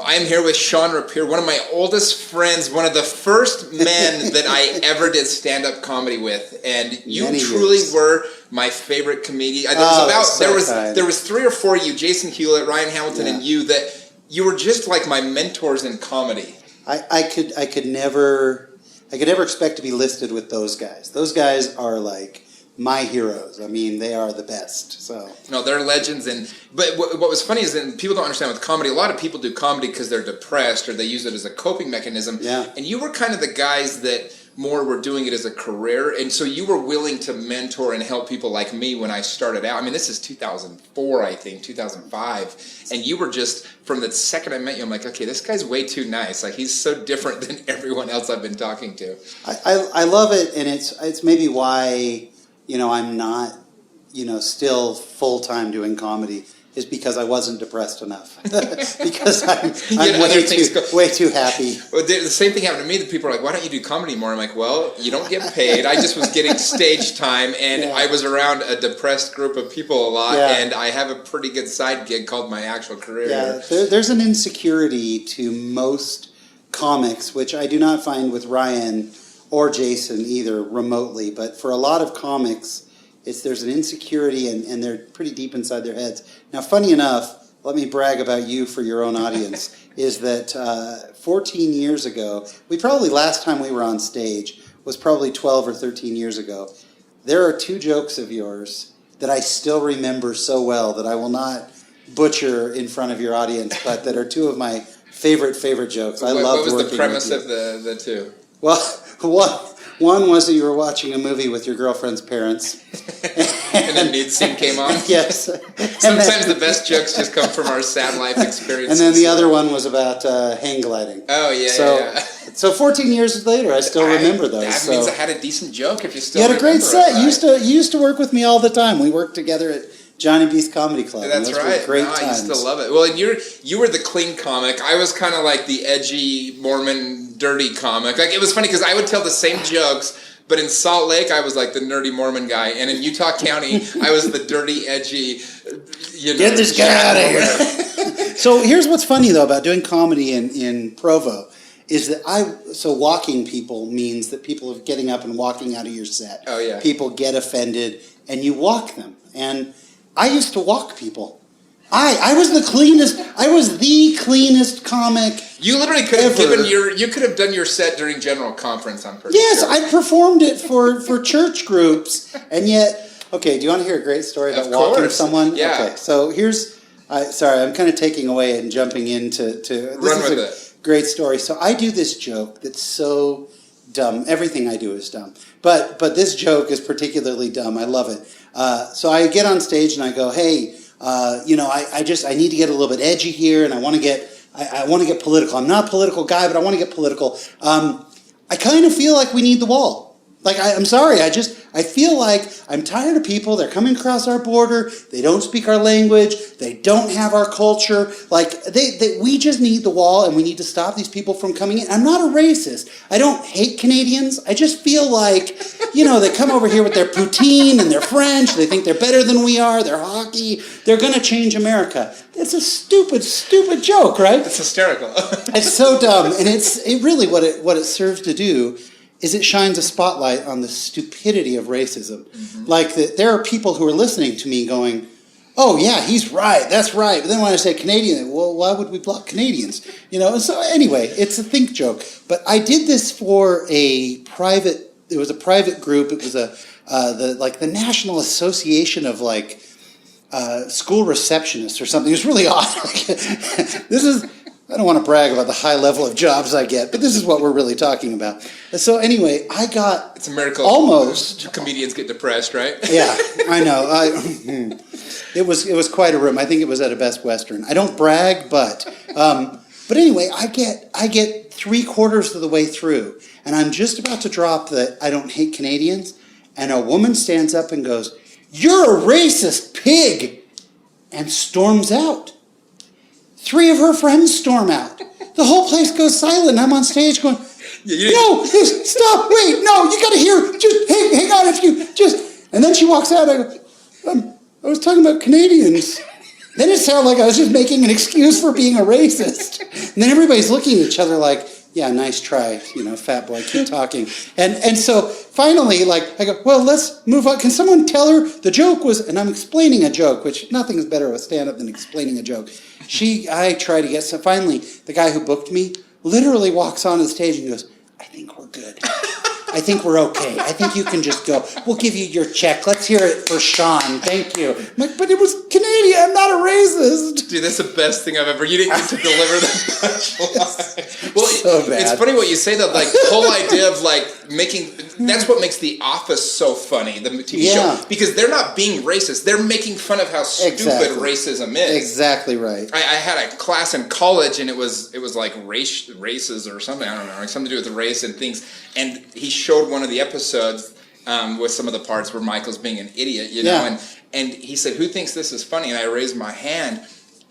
I'm here with Shawn Rapier, one of my oldest friends, one of the first men that I ever did stand-up comedy with, and you truly were my favorate comedian. There was 3 or 4 of you, Jason Hewlett, Ryan Hamilton, and that you were just like my mentors in comedy. I could never expect to be listed with those guys. Those guys are like my heroes. I mean, they are the best. So no, they're legends. But what was funny is that people don't understand with comedy. A lot of people do comedy because they're depressed or they use it as a coping mechanism. Yeah. And you were kind of the guys that more were doing it as a career, and so you were willing to mentor and help people like me when I started out. I mean, this is 2004, I think, 2005, and you were just, from the second I met you, I'm like, okay, this guy's way too nice. Like, he's so different than everyone else I've been talking to. I love it, and it's maybe why, I'm not, still full-time doing comedy, is because I wasn't depressed enough. Because I'm way too happy. Well, the same thing happened to me. The people are like, why don't you do comedy more? I'm like, well, you don't get paid. I just was getting stage time, and I was around a depressed group of people a lot, and I have a pretty good side gig called my actual career. Yeah, there's an insecurity to most comics, which I do not find with Ryan or Jason either remotely, but for a lot of comics, there's an insecurity, and they're pretty deep inside their heads. Now, funny enough, let me brag about you for your own audience, is that 14 years ago, last time we were on stage was probably 12 or 13 years ago. There are 2 jokes of yours that I still remember so well that I will not butcher in front of your audience, but that are 2 of my favorite jokes. What was the premise of the 2? Well, one was that you were watching a movie with your girlfriend's parents. And a nude scene came on? Yes. Sometimes the best jokes just come from our sad life experiences. And then the other one was about hang gliding. Oh, yeah, So 14 years later, I still remember those. That means I had a decent joke if you still remember. You had a great set. Right? You used to work with me all the time. We worked together at Johnny B's Comedy Club. That's right. Great times. I used to love it. Well, and you were the clean comic. I was kind of like the edgy Mormon dirty comic. Like, it was funny because I would tell the same jokes, but in Salt Lake I was like the nerdy Mormon guy, and in Utah County I was the dirty, edgy. Get this guy out of here. So here's what's funny though about doing comedy in Provo. Is that walking people means that people are getting up and walking out of your set. Oh, yeah. People get offended, and you walk them. And I used to walk people. I was the cleanest comic. You literally could have you could have done your set during General Conference on purpose. Yes, I performed it for church groups, and yet, okay, do you want to hear a great story about walking someone? Yeah. Okay, so here's, sorry, I'm kind of taking away and jumping into Run with it. Great story. So I do this joke that's so dumb. Everything I do is dumb. But this joke is particularly dumb. I love it. So I get on stage and I go, hey, I need to get a little bit edgy here, and I want to get political. I'm not a political guy, but I want to get political. I kind of feel like we need the wall. Like, I'm sorry, I feel like I'm tired of people. They're coming across our border. They don't speak our language. They don't have our culture. Like, we just need the wall, and we need to stop these people from coming in. I'm not a racist. I don't hate Canadians. I just feel like, they come over here with their poutine and their French. They think they're better than we are. They're hockey. They're going to change America. It's a stupid, stupid joke, right? It's hysterical. It's so dumb, and it really what it serves to do is it shines a spotlight on the stupidity of racism. Mm-hmm. Like, there are people who are listening to me going, oh, yeah, he's right, that's right. But then when I say Canadian, well, why would we block Canadians? So anyway, it's a think joke. But I did this for it was a private group. It was the National Association of school receptionists or something. It was really odd. I don't want to brag about the high level of jobs I get, but this is what we're really talking about. So anyway, I got... It's a miracle. Almost. Comedians get depressed, right? Yeah, I know. It was quite a room. I think it was at a Best Western. I don't brag, but anyway, I get 3/4 of the way through, and I'm just about to drop the I don't hate Canadians, and a woman stands up and goes, "You're a racist pig," and storms out. 3 of her friends storm out. The whole place goes silent. I'm on stage going, no, stop, wait, no, you got to hear, just hang on, and then she walks out. I go, I was talking about Canadians. Then it sounded like I was just making an excuse for being a racist. And then everybody's looking at each other like, yeah, nice try, fat boy, keep talking. And so finally, I go, well, let's move on. Can someone tell her the joke was, and I'm explaining a joke, which nothing is better with stand-up than explaining a joke. I try to get, so finally, the guy who booked me literally walks onto the stage and goes, I think we're good. I think we're okay. I think you can just go. We'll give you your check. Let's hear it for Shawn. Thank you. I'm like, but it was Canadian. I'm not a racist. Dude, that's the best thing I've ever. You didn't get to deliver the punchline. Well, so bad. It's funny what you say though. The whole idea of making. That's what makes The Office so funny. The TV show, because they're not being racist. They're making fun of how stupid racism is. Exactly right. I had a class in college, and it was like races or something. I don't know, something to do with race and things. And he showed one of the episodes with some of the parts where Michael's being an idiot, and he said, "Who thinks this is funny?" And I raised my hand,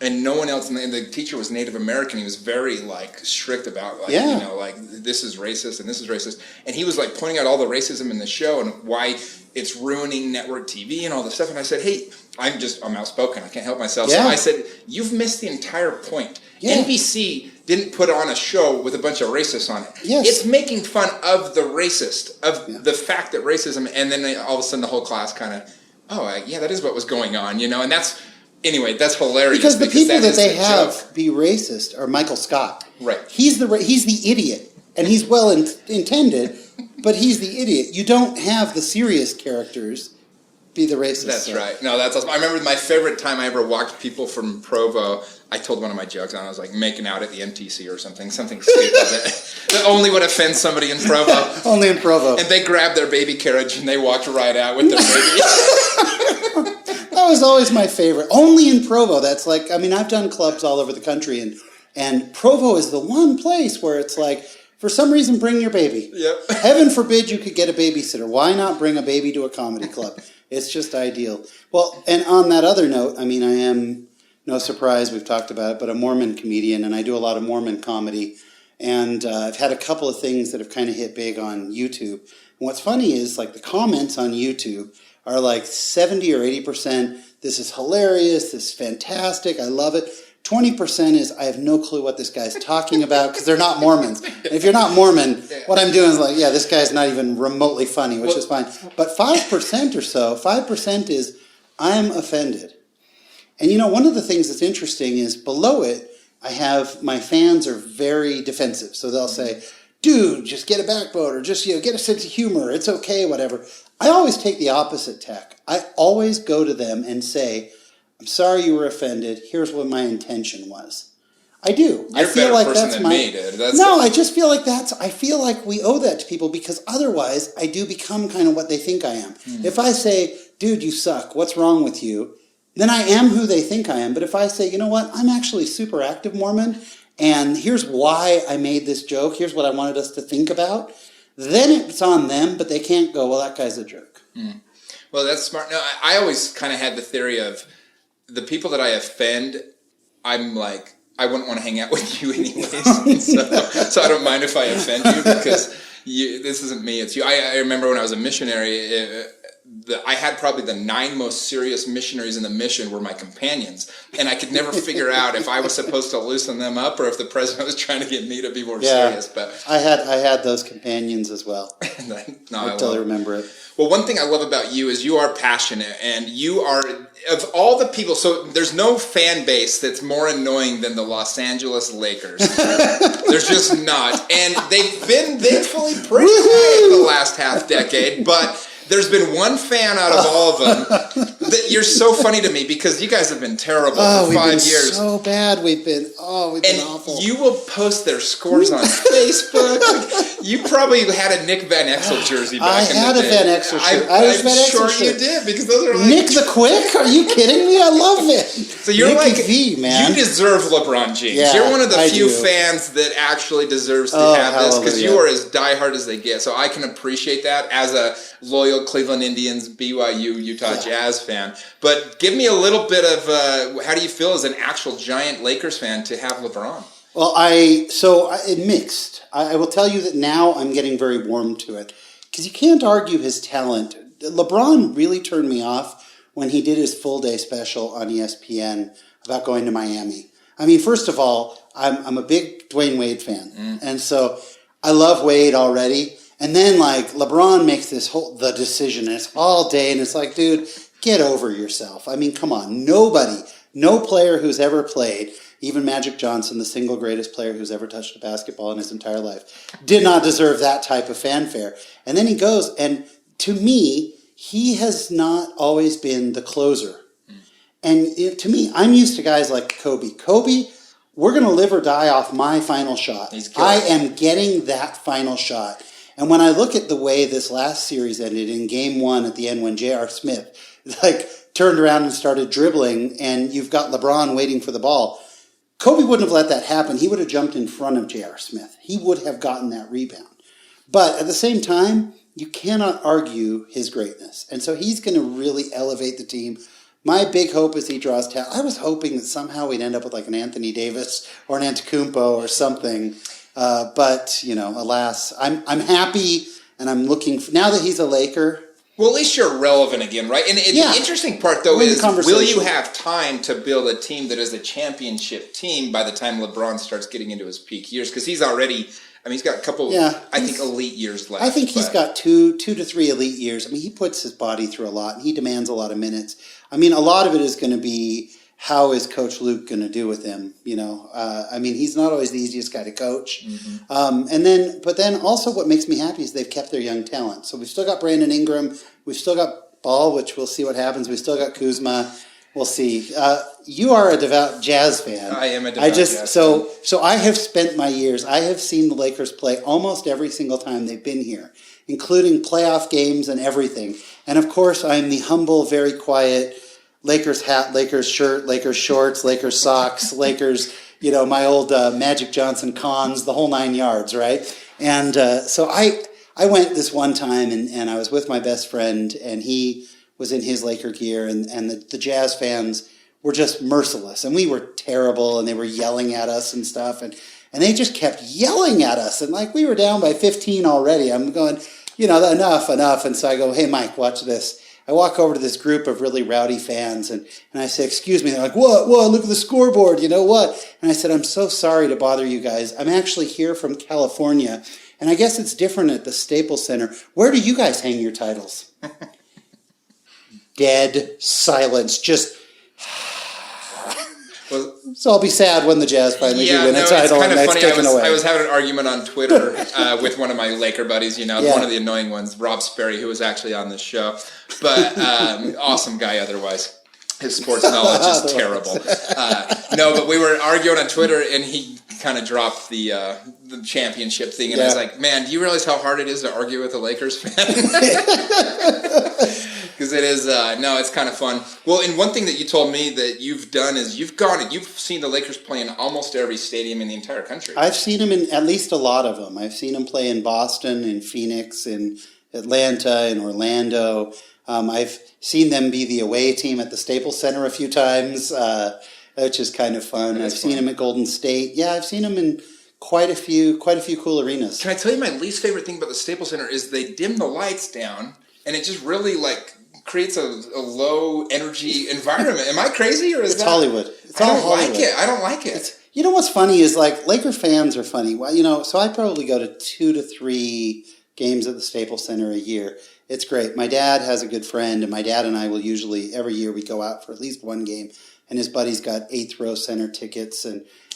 and no one else. And the teacher was Native American. He was very strict about this is racist and this is racist. And he was pointing out all the racism in the show and why it's ruining network TV and all this stuff. And I said, "Hey, I'm outspoken. I can't help myself." Yeah. So I said, "You've missed the entire point. Yeah. NBC didn't put on a show with a bunch of racists on it. Yes. It's making fun of the racist, of the fact that racism," and then all of a sudden the whole class kind of, that is what was going on, and that's hilarious. Because the people that they have be racist are Michael Scott. Right. He's the idiot, and he's well intended, but he's the idiot. You don't have the serious characters be the racist. That's right. No, that's awesome. I remember my favorite time I ever walked people from Provo. I told one of my jokes, and I was making out at the MTC or something stupid that only would offend somebody in Provo. Only in Provo. And they grabbed their baby carriage and they walked right out with their baby. That was always my favorite. Only in Provo. That's I've done clubs all over the country, and Provo is the one place where it's for some reason, bring your baby. Yep. Heaven forbid you could get a babysitter. Why not bring a baby to a comedy club? It's just ideal. Well, and on that other note, I am, no surprise, we've talked about it, but a Mormon comedian, and I do a lot of Mormon comedy. And I've had a couple of things that have kind of hit big on YouTube. And what's funny is, the comments on YouTube are 70 or 80%, this is hilarious, this is fantastic, I love it. 20% is, I have no clue what this guy's talking about, because they're not Mormons. And if you're not Mormon, what I'm doing is this guy's not even remotely funny, which is fine. But 5% or so, 5% is, I'm offended. And one of the things that's interesting is below it, I have, my fans are very defensive. So they'll say, dude, just get a backbone, or just, get a sense of humor, it's okay, whatever. I always take the opposite tack. I always go to them and say, I'm sorry you were offended. Here's what my intention was. I do. You're I feel a better like person that's than my. Me, dude. I just feel like I feel like we owe that to people, because otherwise I do become kind of what they think I am. If I say, dude, you suck, what's wrong with you? Then I am who they think I am. But if I say, you know what, I'm actually super active Mormon, and here's why I made this joke, here's what I wanted us to think about, then it's on them, but they can't go, well, that guy's a jerk. Well, that's smart. No, I always kind of had the theory of, the people that I offend, I'm I wouldn't want to hang out with you anyways. so I don't mind if I offend you, because this isn't me, it's you. I remember when I was a missionary, I had probably the 9 most serious missionaries in the mission were my companions, and I could never figure out if I was supposed to loosen them up or if the president was trying to get me to be more serious. But I had those companions as well. No, I totally remember it. Well, one thing I love about you is you are passionate, and you are, of all the people, so there's no fan base that's more annoying than the Los Angeles Lakers. There's just not. And they've been thankfully pretty quiet the last half decade, but there's been one fan out of all of them that you're so funny to me, because you guys have been terrible for 5 years. So bad. We've been awful. You will post their scores on Facebook. You probably had a Nick Van Exel jersey back in the day. I had a Van Exel shirt. I'm sure you did, because those are Nick the Quick? Are you kidding me? I love it. So you're Nicky V, man. You deserve LeBron James. Yeah, you're one of the few do. fans that actually deserves to have this, because you are as diehard as they get. So I can appreciate that as a loyal Cleveland Indians, BYU, Utah Jazz fan. But give me a little bit of how do you feel as an actual giant Lakers fan to have LeBron? Well, it mixed. I will tell you that now I'm getting very warm to it, because you can't argue his talent. LeBron really turned me off when he did his full day special on ESPN about going to Miami. I mean, first of all, I'm a big Dwayne Wade fan. And so I love Wade already. And then, like, LeBron makes the decision, and it's all day, and it's like, dude, get over yourself. I mean, come on. No player who's ever played, even Magic Johnson, the single greatest player who's ever touched a basketball in his entire life, did not deserve that type of fanfare. And then he goes, and to me, he has not always been the closer. And to me, I'm used to guys like Kobe. Kobe, we're going to live or die off my final shot. I am getting that final shot. And when I look at the way this last series ended in game 1 at the end when J.R. Smith turned around and started dribbling and you've got LeBron waiting for the ball, Kobe wouldn't have let that happen. He would have jumped in front of J.R. Smith. He would have gotten that rebound. But at the same time, you cannot argue his greatness. And so he's going to really elevate the team. My big hope is he draws talent. I was hoping that somehow we'd end up with like an Anthony Davis or an Antetokounmpo or something. But, alas, I'm happy and I'm looking now that he's a Laker. Well, at least you're relevant again, right? And the interesting part, though, is will you have time to build a team that is a championship team by the time LeBron starts getting into his peak years? Because he's already, he's got a couple, I think, elite years left. I think he's got 2 to 3 elite years. He puts his body through a lot, and he demands a lot of minutes. A lot of it is going to be how is Coach Luke going to do with him? He's not always the easiest guy to coach. Mm-hmm. But then also what makes me happy is they've kept their young talent. So we've still got Brandon Ingram. We've still got Ball, which we'll see what happens. We've still got Kuzma. We'll see. You are a devout Jazz fan. I am a devout Jazz fan. So I have spent my years, I have seen the Lakers play almost every single time they've been here, including playoff games and everything. And of course, I'm the humble, very quiet Lakers hat, Lakers shirt, Lakers shorts, Lakers socks, Lakers, my old Magic Johnson cons, the whole 9 yards, right? And so I went this one time, and I was with my best friend, and he was in his Laker gear, and the Jazz fans were just merciless. And we were terrible, and they were yelling at us and stuff, and they just kept yelling at us. And, we were down by 15 already. I'm going, enough. And so I go, hey, Mike, watch this. I walk over to this group of really rowdy fans, and I say, excuse me. They're like, what? Look at the scoreboard. You know what? And I said, I'm so sorry to bother you guys. I'm actually here from California, and I guess it's different at the Staples Center. Where do you guys hang your titles? Dead silence. Just... So I'll be sad when the Jazz finally do win a title and that's taken away. I was having an argument on Twitter with one of my Laker buddies, one of the annoying ones, Rob Sperry, who was actually on this show. But awesome guy otherwise. His sports knowledge is terrible. But we were arguing on Twitter, and he kind of dropped the championship thing. And I was like, man, do you realize how hard it is to argue with a Lakers fan? Because it is, it's kind of fun. Well, and one thing that you told me that you've done is you've seen the Lakers play in almost every stadium in the entire country. I've seen them in at least a lot of them. I've seen them play in Boston, in Phoenix, in Atlanta, in Orlando. I've seen them be the away team at the Staples Center a few times, which is kind of fun. I've seen them at Golden State. Yeah, I've seen them in quite a few cool arenas. Can I tell you my least favorite thing about the Staples Center is they dim the lights down, and it just really creates a low energy environment. Am I crazy, or is it's Hollywood? It's all Hollywood. I don't like it. What's funny is Laker fans are funny. Well, so I probably go to 2 to 3 games at the Staples Center a year. It's great. My dad has a good friend, and my dad and I will usually every year we go out for at least one game. And his buddy's got 8th row center tickets,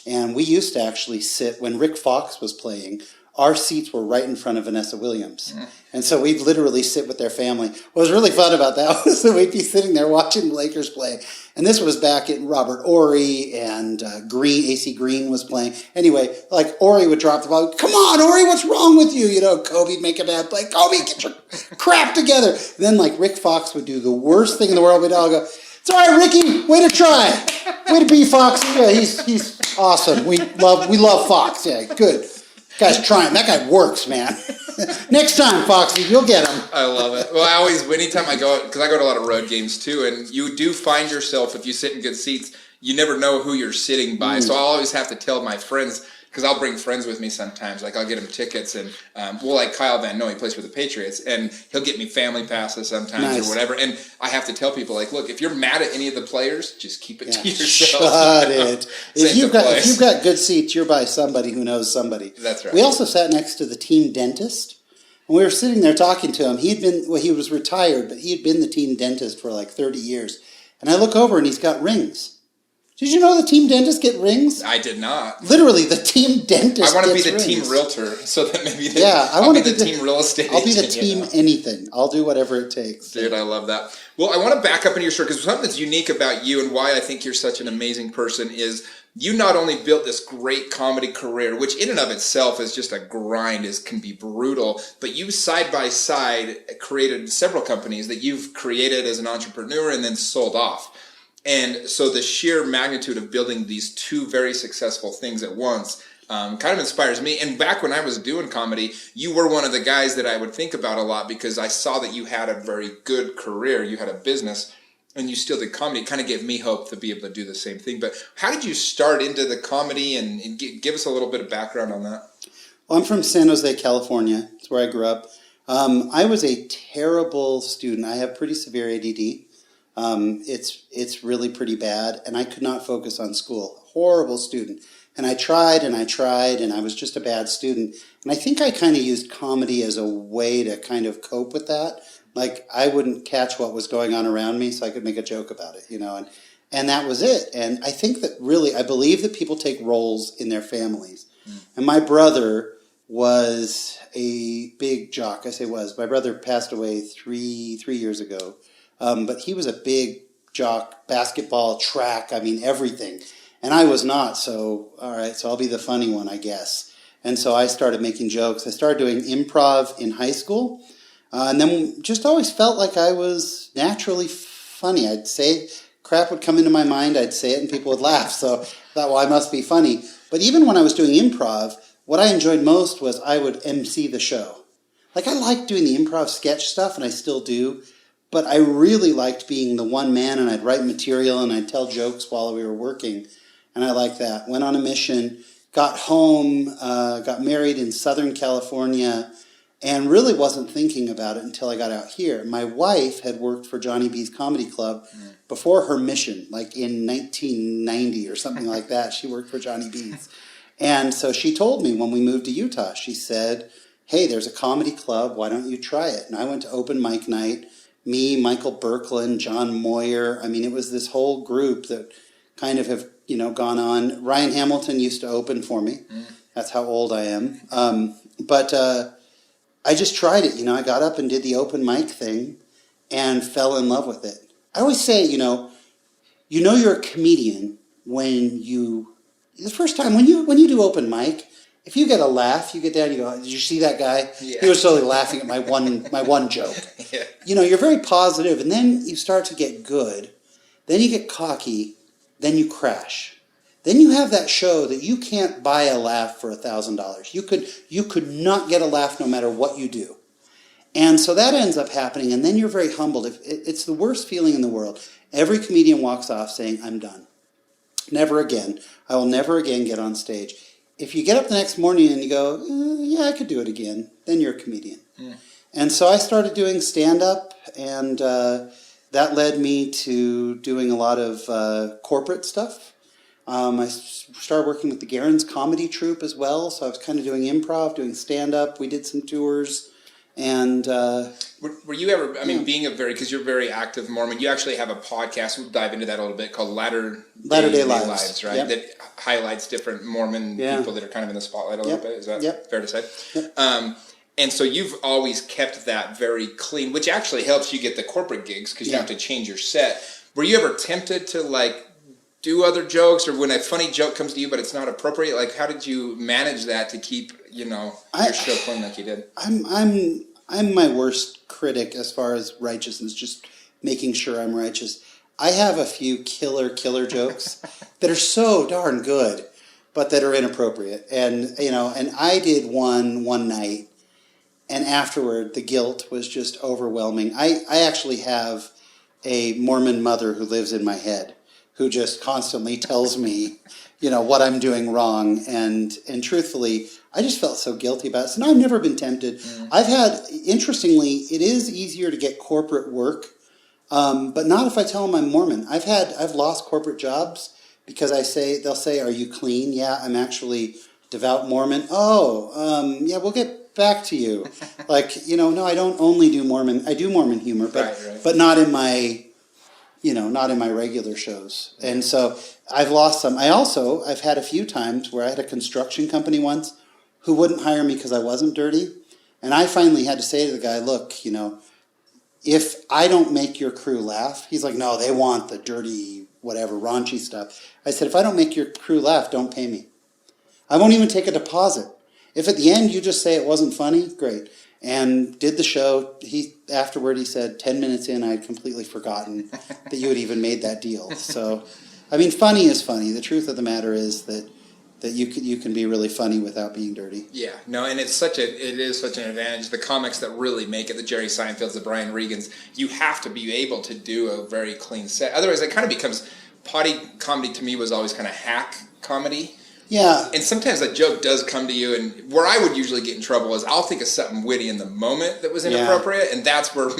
and we used to actually sit when Rick Fox was playing. Our seats were right in front of Vanessa Williams. And so we'd literally sit with their family. What was really fun about that was that we'd be sitting there watching the Lakers play. And this was back in Robert Horry and AC Green was playing. Anyway, Horry would drop the ball. Come on, Horry, what's wrong with you? Kobe'd make a bad play. Kobe, get your crap together. And then Rick Fox would do the worst thing in the world. We'd all go, it's all right, Ricky, way to try. Way to be Fox. Yeah, he's awesome. We love Fox. Yeah, good. Guy's trying. That guy works, man. Next time, Foxy, you'll get him. I love it. Well, anytime I go, because I go to a lot of road games too, and you do find yourself, if you sit in good seats, you never know who you're sitting by. So I always have to tell my friends, because I'll bring friends with me sometimes. Like I'll get him tickets, and like Kyle Van Noy, he plays for the Patriots, and he'll get me family passes sometimes or whatever. And I have to tell people, like, look, if you're mad at any of the players, just keep it to yourself. Shut it. If you've got good seats, you're by somebody who knows somebody. That's right. We also sat next to the team dentist. And we were sitting there talking to him. He was retired, but he had been the team dentist for like 30 years. And I look over and he's got rings. Did you know the team dentists get rings? I did not. Literally, the team dentist. I want to be the rings. team realtor, so that maybe I'll be the team real estate. I'll be the team anything. I'll do whatever it takes. Dude, I love that. Well, I want to back up into your story because something that's unique about you and why I think you're such an amazing person is you not only built this great comedy career, which in and of itself is just a grind, can be brutal, but you side by side created several companies that you've created as an entrepreneur and then sold off. And so the sheer magnitude of building these two very successful things at once kind of inspires me. And back when I was doing comedy, you were one of the guys that I would think about a lot because I saw that you had a very good career, you had a business, and you still did comedy. It kind of gave me hope to be able to do the same thing. But how did you start into the comedy, and give us a little bit of background on that? Well, I'm from San Jose, California. That's where I grew up. I was a terrible student. I have pretty severe ADD. It's really pretty bad, and I could not focus on school. Horrible student. And I tried, and I was just a bad student. And I think I kind of used comedy as a way to kind of cope with that. Like, I wouldn't catch what was going on around me, so I could make a joke about it, and that was it. And I think that really, I believe that people take roles in their families. And my brother was a big jock. I say was. My brother passed away three years ago. But he was a big jock, basketball, track, everything. And I was not, so all right, so I'll be the funny one, I guess. And so I started making jokes. I started doing improv in high school. And then just always felt like I was naturally funny. I'd say crap would come into my mind, I'd say it, and people would laugh. So I thought, well, I must be funny. But even when I was doing improv, what I enjoyed most was I would MC the show. Like, I liked doing the improv sketch stuff, and I still do. But I really liked being the one man, and I'd write material, and I'd tell jokes while we were working. And I liked that. Went on a mission, got home, got married in Southern California, and really wasn't thinking about it until I got out here. My wife had worked for Johnny B's Comedy Club before her mission, like in 1990 or something like that. She worked for Johnny B's. And so she told me when we moved to Utah, she said, hey, there's a comedy club, why don't you try it? And I went to open mic night, me, Michael Berkland, John Moyer. It was this whole group that kind of have, gone on. Ryan Hamilton used to open for me. That's how old I am. But I just tried it. I got up and did the open mic thing and fell in love with it. I always say, you're a comedian the first time when you do open mic, if you get a laugh, you get down, you go, did you see that guy? Yeah. He was totally laughing at my one joke. Yeah. You're very positive, and then you start to get good. Then you get cocky. Then you crash. Then you have that show that you can't buy a laugh for $1,000. You could not get a laugh no matter what you do. And so that ends up happening, and then you're very humbled. It's the worst feeling in the world. Every comedian walks off saying, I'm done. Never again. I will never again get on stage. If you get up the next morning and you go, yeah, I could do it again, then you're a comedian. Mm. And so I started doing stand-up, and that led me to doing a lot of corporate stuff. I started working with the Garen's comedy troupe as well, so I was kind of doing improv, doing stand-up. We did some tours, and... were you ever, being because you're a very active Mormon, you actually have a podcast, we'll dive into that a little bit, called Latter-day Lives, right? Yep. That highlights different Mormon people that are kind of in the spotlight a little bit. Is that fair to say? Yep. And so you've always kept that very clean, which actually helps you get the corporate gigs because you don't have to change your set. Were you ever tempted to do other jokes, or when a funny joke comes to you but it's not appropriate? How did you manage that to keep your show clean like you did? I'm my worst critic as far as righteousness, just making sure I'm righteous. I have a few killer jokes that are so darn good, but that are inappropriate. And I did one night. And afterward, the guilt was just overwhelming. I actually have a Mormon mother who lives in my head, who just constantly tells me, what I'm doing wrong. And truthfully, I just felt so guilty about it. So now I've never been tempted. Interestingly, it is easier to get corporate work, but not if I tell them I'm Mormon. I've lost corporate jobs because they'll say, "Are you clean?" "Yeah, I'm actually devout Mormon." "Oh, yeah, we'll get back to you." No, I don't only do Mormon. I do Mormon humor, but not in my, not in my regular shows. And so I've lost some. I've had a few times where I had a construction company once who wouldn't hire me because I wasn't dirty. And I finally had to say to the guy, "Look, if I don't make your crew laugh," he's like, "No, they want the dirty, whatever, raunchy stuff." I said, "If I don't make your crew laugh, don't pay me. I won't even take a deposit. If at the end you just say it wasn't funny, great." And did the show. Afterward he said, 10 minutes in, I had completely forgotten that you had even made that deal. So, funny is funny. The truth of the matter is that you can be really funny without being dirty. Yeah, no, and it is such an advantage. The comics that really make it, the Jerry Seinfelds, the Brian Regans, you have to be able to do a very clean set. Otherwise, it kind of becomes potty comedy. To me, was always kind of hack comedy. Yeah. And sometimes a joke does come to you, and where I would usually get in trouble is I'll think of something witty in the moment that was inappropriate, and that's where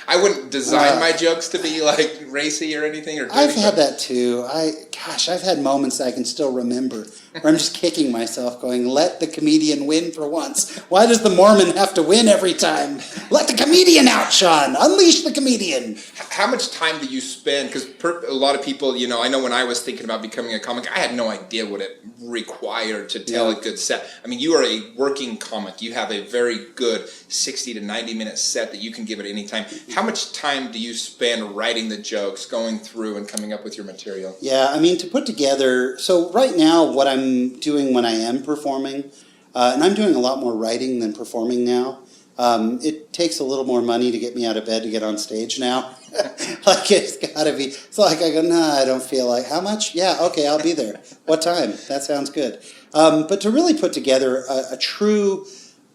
I wouldn't design my jokes to be like racy or anything. Or I've had that too. I've had moments that I can still remember where I'm just kicking myself going, let the comedian win for once. Why does the Mormon have to win every time? Let the comedian out, Shawn. Unleash the comedian. How much time do you spend? Because a lot of people, I know when I was thinking about becoming a comic, I had no idea what it required to tell a good set. You are a working comic. You have a very good 60 to 90 minute set that you can give at any time. How much time do you spend writing the jokes, going through and coming up with your material? Yeah, to put together, so right now what I'm doing when I am performing, and I'm doing a lot more writing than performing now. It takes a little more money to get me out of bed to get on stage now. It's got to be. It's like I go, nah, I don't feel like. How much? Yeah, okay, I'll be there. What time? That sounds good. But to really put together a true,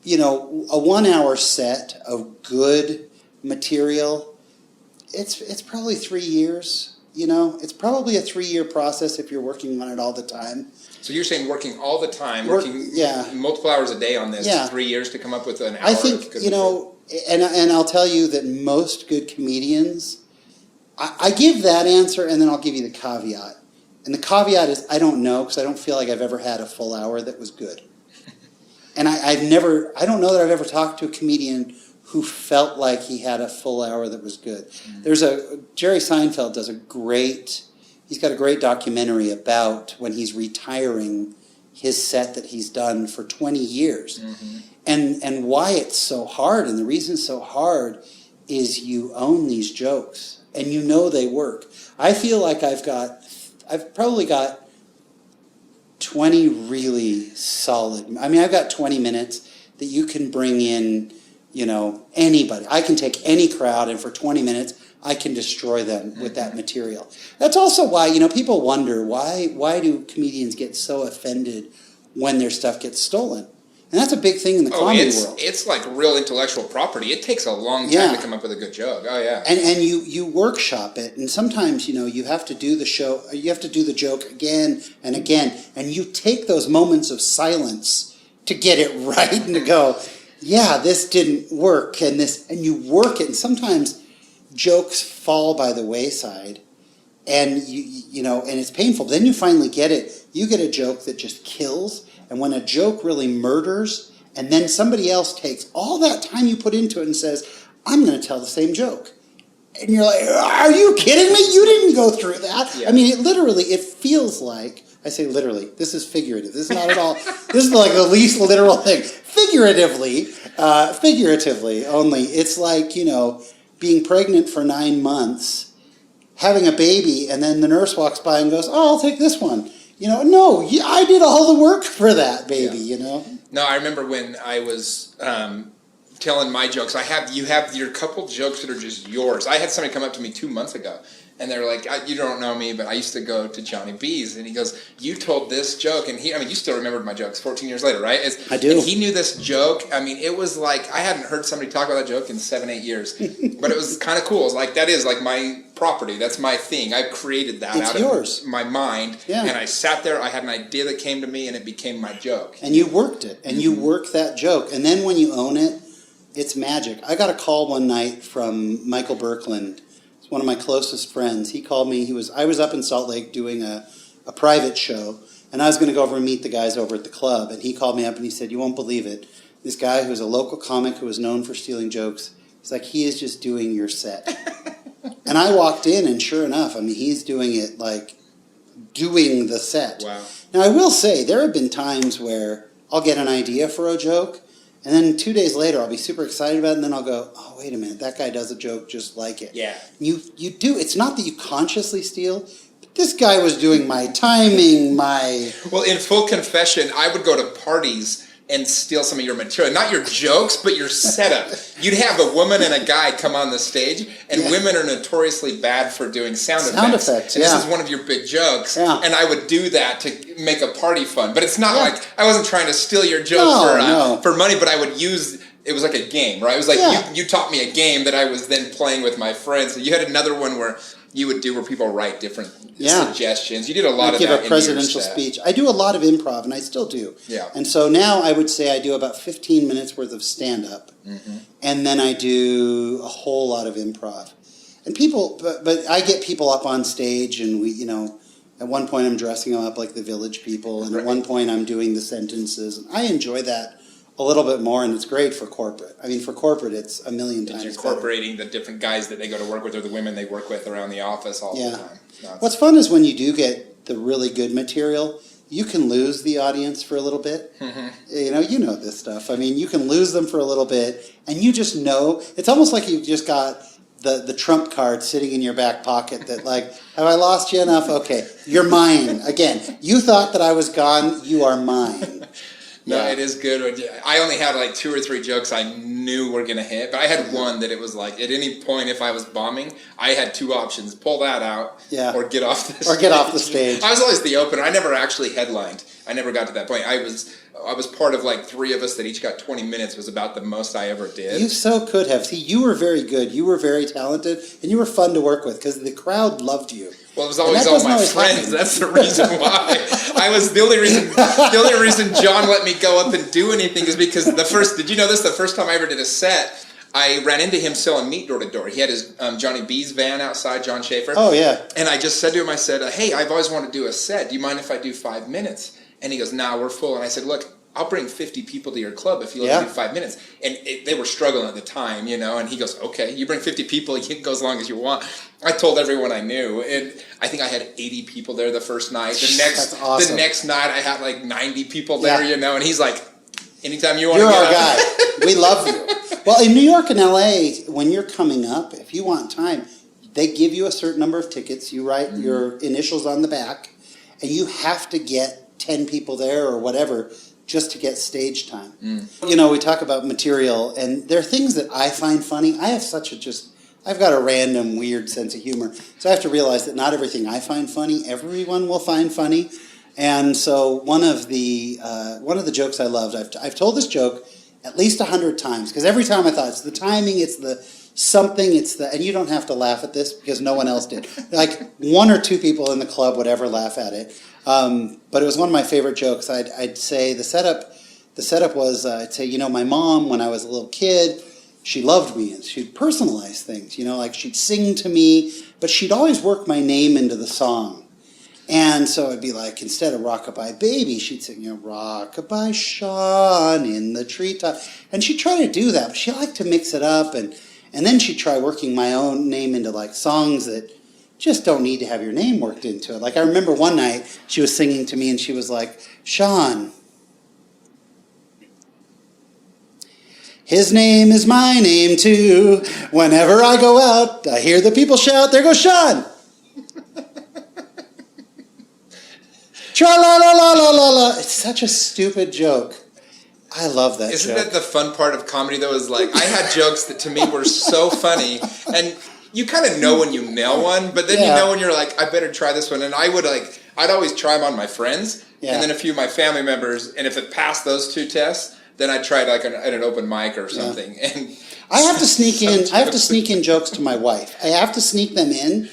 a 1 hour set of good material, it's probably 3 years. It's probably a 3-year process if you're working on it all the time. So you're saying working all the time, working multiple hours a day on this, 3 years to come up with an hour? I think, and I'll tell you that most good comedians, I give that answer and then I'll give you the caveat. And the caveat is I don't know, because I don't feel like I've ever had a full hour that was good. And I don't know that I've ever talked to a comedian who felt like he had a full hour that was good. Jerry Seinfeld does he's got a great documentary about when he's retiring his set that he's done for 20 years. Mm-hmm. And why it's so hard, and the reason it's so hard is you own these jokes, and they work. I feel like I've probably got 20 really solid, I've got 20 minutes that you can bring in, anybody. I can take any crowd, and for 20 minutes, I can destroy them with that material. That's also why, people wonder, why do comedians get so offended when their stuff gets stolen? And that's a big thing in the comedy world. It's like real intellectual property. It takes a long time to come up with a good joke. Oh, yeah. And you workshop it, and sometimes, you have to do the show, you have to do the joke again and again, and you take those moments of silence to get it right and to go, yeah, this didn't work, and you work it, and sometimes jokes fall by the wayside, and and it's painful. But then you finally get it. You get a joke that just kills. And when a joke really murders, and then somebody else takes all that time you put into it and says, I'm going to tell the same joke. And you're like, are you kidding me? You didn't go through that. Yeah. It feels like, I say literally, this is figurative. This is not at all, this is like the least literal thing. Figuratively only, it's like, being pregnant for 9 months, having a baby, and then the nurse walks by and goes, oh, I'll take this one. No, I did all the work for that baby, No, I remember when I was telling my jokes. You have your couple jokes that are just yours. I had somebody come up to me 2 months ago, And they're like, you don't know me, but I used to go to Johnny B's. And he goes, you told this joke. And you still remembered my jokes 14 years later, right? I do. And he knew this joke. I mean, it was like, I hadn't heard somebody talk about that joke in 7-8 years. But it was kind of cool. It was like, that is like my property. That's my thing. I created that out of my mind. Yeah. And I sat there. I had an idea that came to me, and it became my joke. And you worked it. And you work that joke. And then when you own it, it's magic. I got a call one night from Michael Birkland. One of my closest friends. He called me. I was up in Salt Lake doing a private show, and I was going to go over and meet the guys over at the club. And he called me up and he said, "You won't believe it. This guy who's a local comic who was known for stealing jokes, he's like, he is just doing your set." And I walked in, and sure enough, I mean, he's doing it like doing the set. Wow. Now, I will say there have been times where I'll get an idea for a joke, and then 2 days later, I'll be super excited about it, and then I'll go, oh, wait a minute, that guy does a joke just like it. Yeah. You do. It's not that you consciously steal, but this guy was doing my timing, my... Well, in full confession, I would go to parties and steal some of your material. Not your jokes, but your setup. You'd have a woman and a guy come on the stage, and women are notoriously bad for doing sound effects. And this is one of your big jokes, and I would do that to make a party fun. But it's not like, I wasn't trying to steal your joke for money, but I would use... It was like a game, right? It was like you taught me a game that I was then playing with my friends. You had another one where you would do where people write different suggestions. You did a lot of that. Give a presidential speech. I do a lot of improv, and I still do. Yeah. And so now I would say I do about 15 minutes worth of stand-up, and then I do a whole lot of improv. And people, but I get people up on stage, and we, at one point I'm dressing them up like the Village People, and at one point I'm doing the sentences. And I enjoy that a little bit more, and it's great for corporate. I mean, for corporate, it's a million times You're incorporating the different guys that they go to work with or the women they work with around the office all the time. What's fun is when you do get the really good material, you can lose the audience for a little bit. You know this stuff. I mean, you can lose them for a little bit, and you just know. It's almost like you've just got the trump card sitting in your back pocket that, like, have I lost you enough? Okay, you're mine. Again, you thought that I was gone. You are mine. No, it is good. I only had like 2 or 3 jokes I knew were going to hit, but I had one that it was like, at any point if I was bombing, I had 2 options. Pull that out or get off the stage. Or get off the stage. I was always the opener. I never actually headlined. I never got to that point. I was part of like 3 of us that each got 20 minutes was about the most I ever did. You so could have. See, you were very good. You were very talented, and you were fun to work with because the crowd loved you. Well, it was always all my friends. That's the reason why. The only reason John let me go up and do anything is because did you know this? The first time I ever did a set, I ran into him selling meat door to door. He had his Johnny B's van outside, John Schaefer. Oh, yeah. And I just said to him, I said, hey, I've always wanted to do a set. Do you mind if I do 5 minutes? And he goes, nah, we're full. And I said, look, I'll bring 50 people to your club if you let me do 5 minutes. And they were struggling at the time, and he goes, okay, you bring 50 people, you can go as long as you want. I told everyone I knew, and I think I had 80 people there the first night. That's awesome. The next night I had like 90 people there, and he's like, anytime you want to get You're our guy. We love you. Well, in New York and LA, when you're coming up, if you want time, they give you a certain number of tickets. You write your initials on the back, and you have to get 10 people there or whatever just to get stage time. We talk about material, and there are things that I find funny. I have I've got a random weird sense of humor, so I have to realize that not everything I find funny, everyone will find funny. And so one of the jokes I loved, I've told this joke at least 100 times, because every time I thought it's the timing, it's the something, and you don't have to laugh at this because no one else did. Like 1 or 2 people in the club would ever laugh at it. But it was one of my favorite jokes. I'd say the setup was, I'd say, my mom, when I was a little kid, she loved me, and she'd personalize things, like she'd sing to me, but she'd always work my name into the song. And so it'd be like, instead of Rockabye Baby, she'd sing, Rockabye Shawn in the treetop. And she'd try to do that, but she liked to mix it up, and then she'd try working my own name into like songs that just don't need to have your name worked into it. Like I remember one night she was singing to me and she was like, Shawn, his name is my name too. Whenever I go out, I hear the people shout, there goes Shawn. Tra-la-la-la-la-la-la. It's such a stupid joke. I love that joke. Isn't that the fun part of comedy, though, is like, I had jokes that to me were so funny, and you kind of know when you nail one, but then you know when you're like, I better try this one. And I'd always try them on my friends, and then a few of my family members, and if it passed those two tests, then I'd try it like at an open mic or something. And I have to sneak in. I have to sneak in jokes to my wife. I have to sneak them in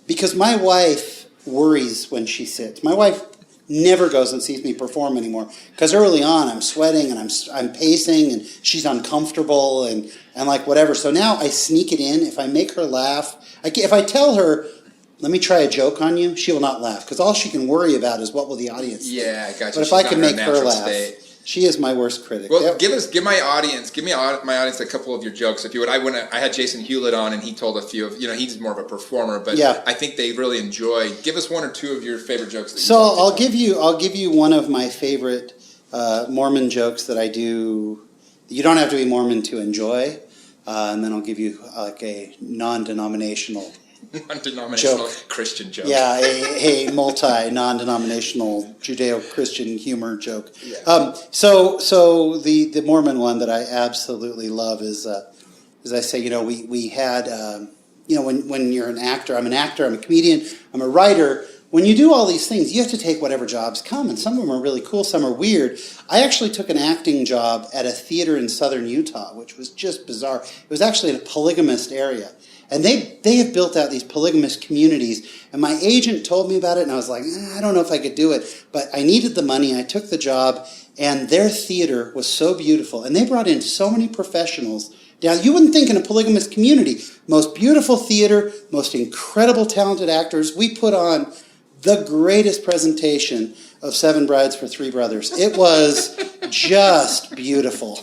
because my wife worries when she sits. My wife never goes and sees me perform anymore because early on I'm sweating and I'm pacing and she's uncomfortable and like whatever. So now I sneak it in. If I make her laugh, if I tell her, let me try a joke on you, she will not laugh because all she can worry about is what will the audience think. Yeah, I got you. But if I can make her laugh, she is my worst critic. Well, give my audience a couple of your jokes if you would. I had Jason Hewlett on, and he told a few of he's more of a performer, but I think they really enjoy. Give us one or two of your favorite jokes. I'll give you one of my favorite Mormon jokes that I do. You don't have to be Mormon to enjoy, and then I'll give you like a non-denominational joke. Christian joke. Yeah, a non-denominational Judeo-Christian humor joke. Yeah. So the Mormon one that I absolutely love is I say, we had, when you're an actor, I'm a comedian, I'm a writer. When you do all these things, you have to take whatever jobs come, and some of them are really cool, some are weird. I actually took an acting job at a theater in southern Utah, which was just bizarre. It was actually in a polygamist area. And they have built out these polygamous communities. And my agent told me about it, and I was like, I don't know if I could do it. But I needed the money. I took the job, and their theater was so beautiful. And they brought in so many professionals. Now, you wouldn't think in a polygamous community, most beautiful theater, most incredible talented actors. We put on the greatest presentation of Seven Brides for Three Brothers. It was just beautiful.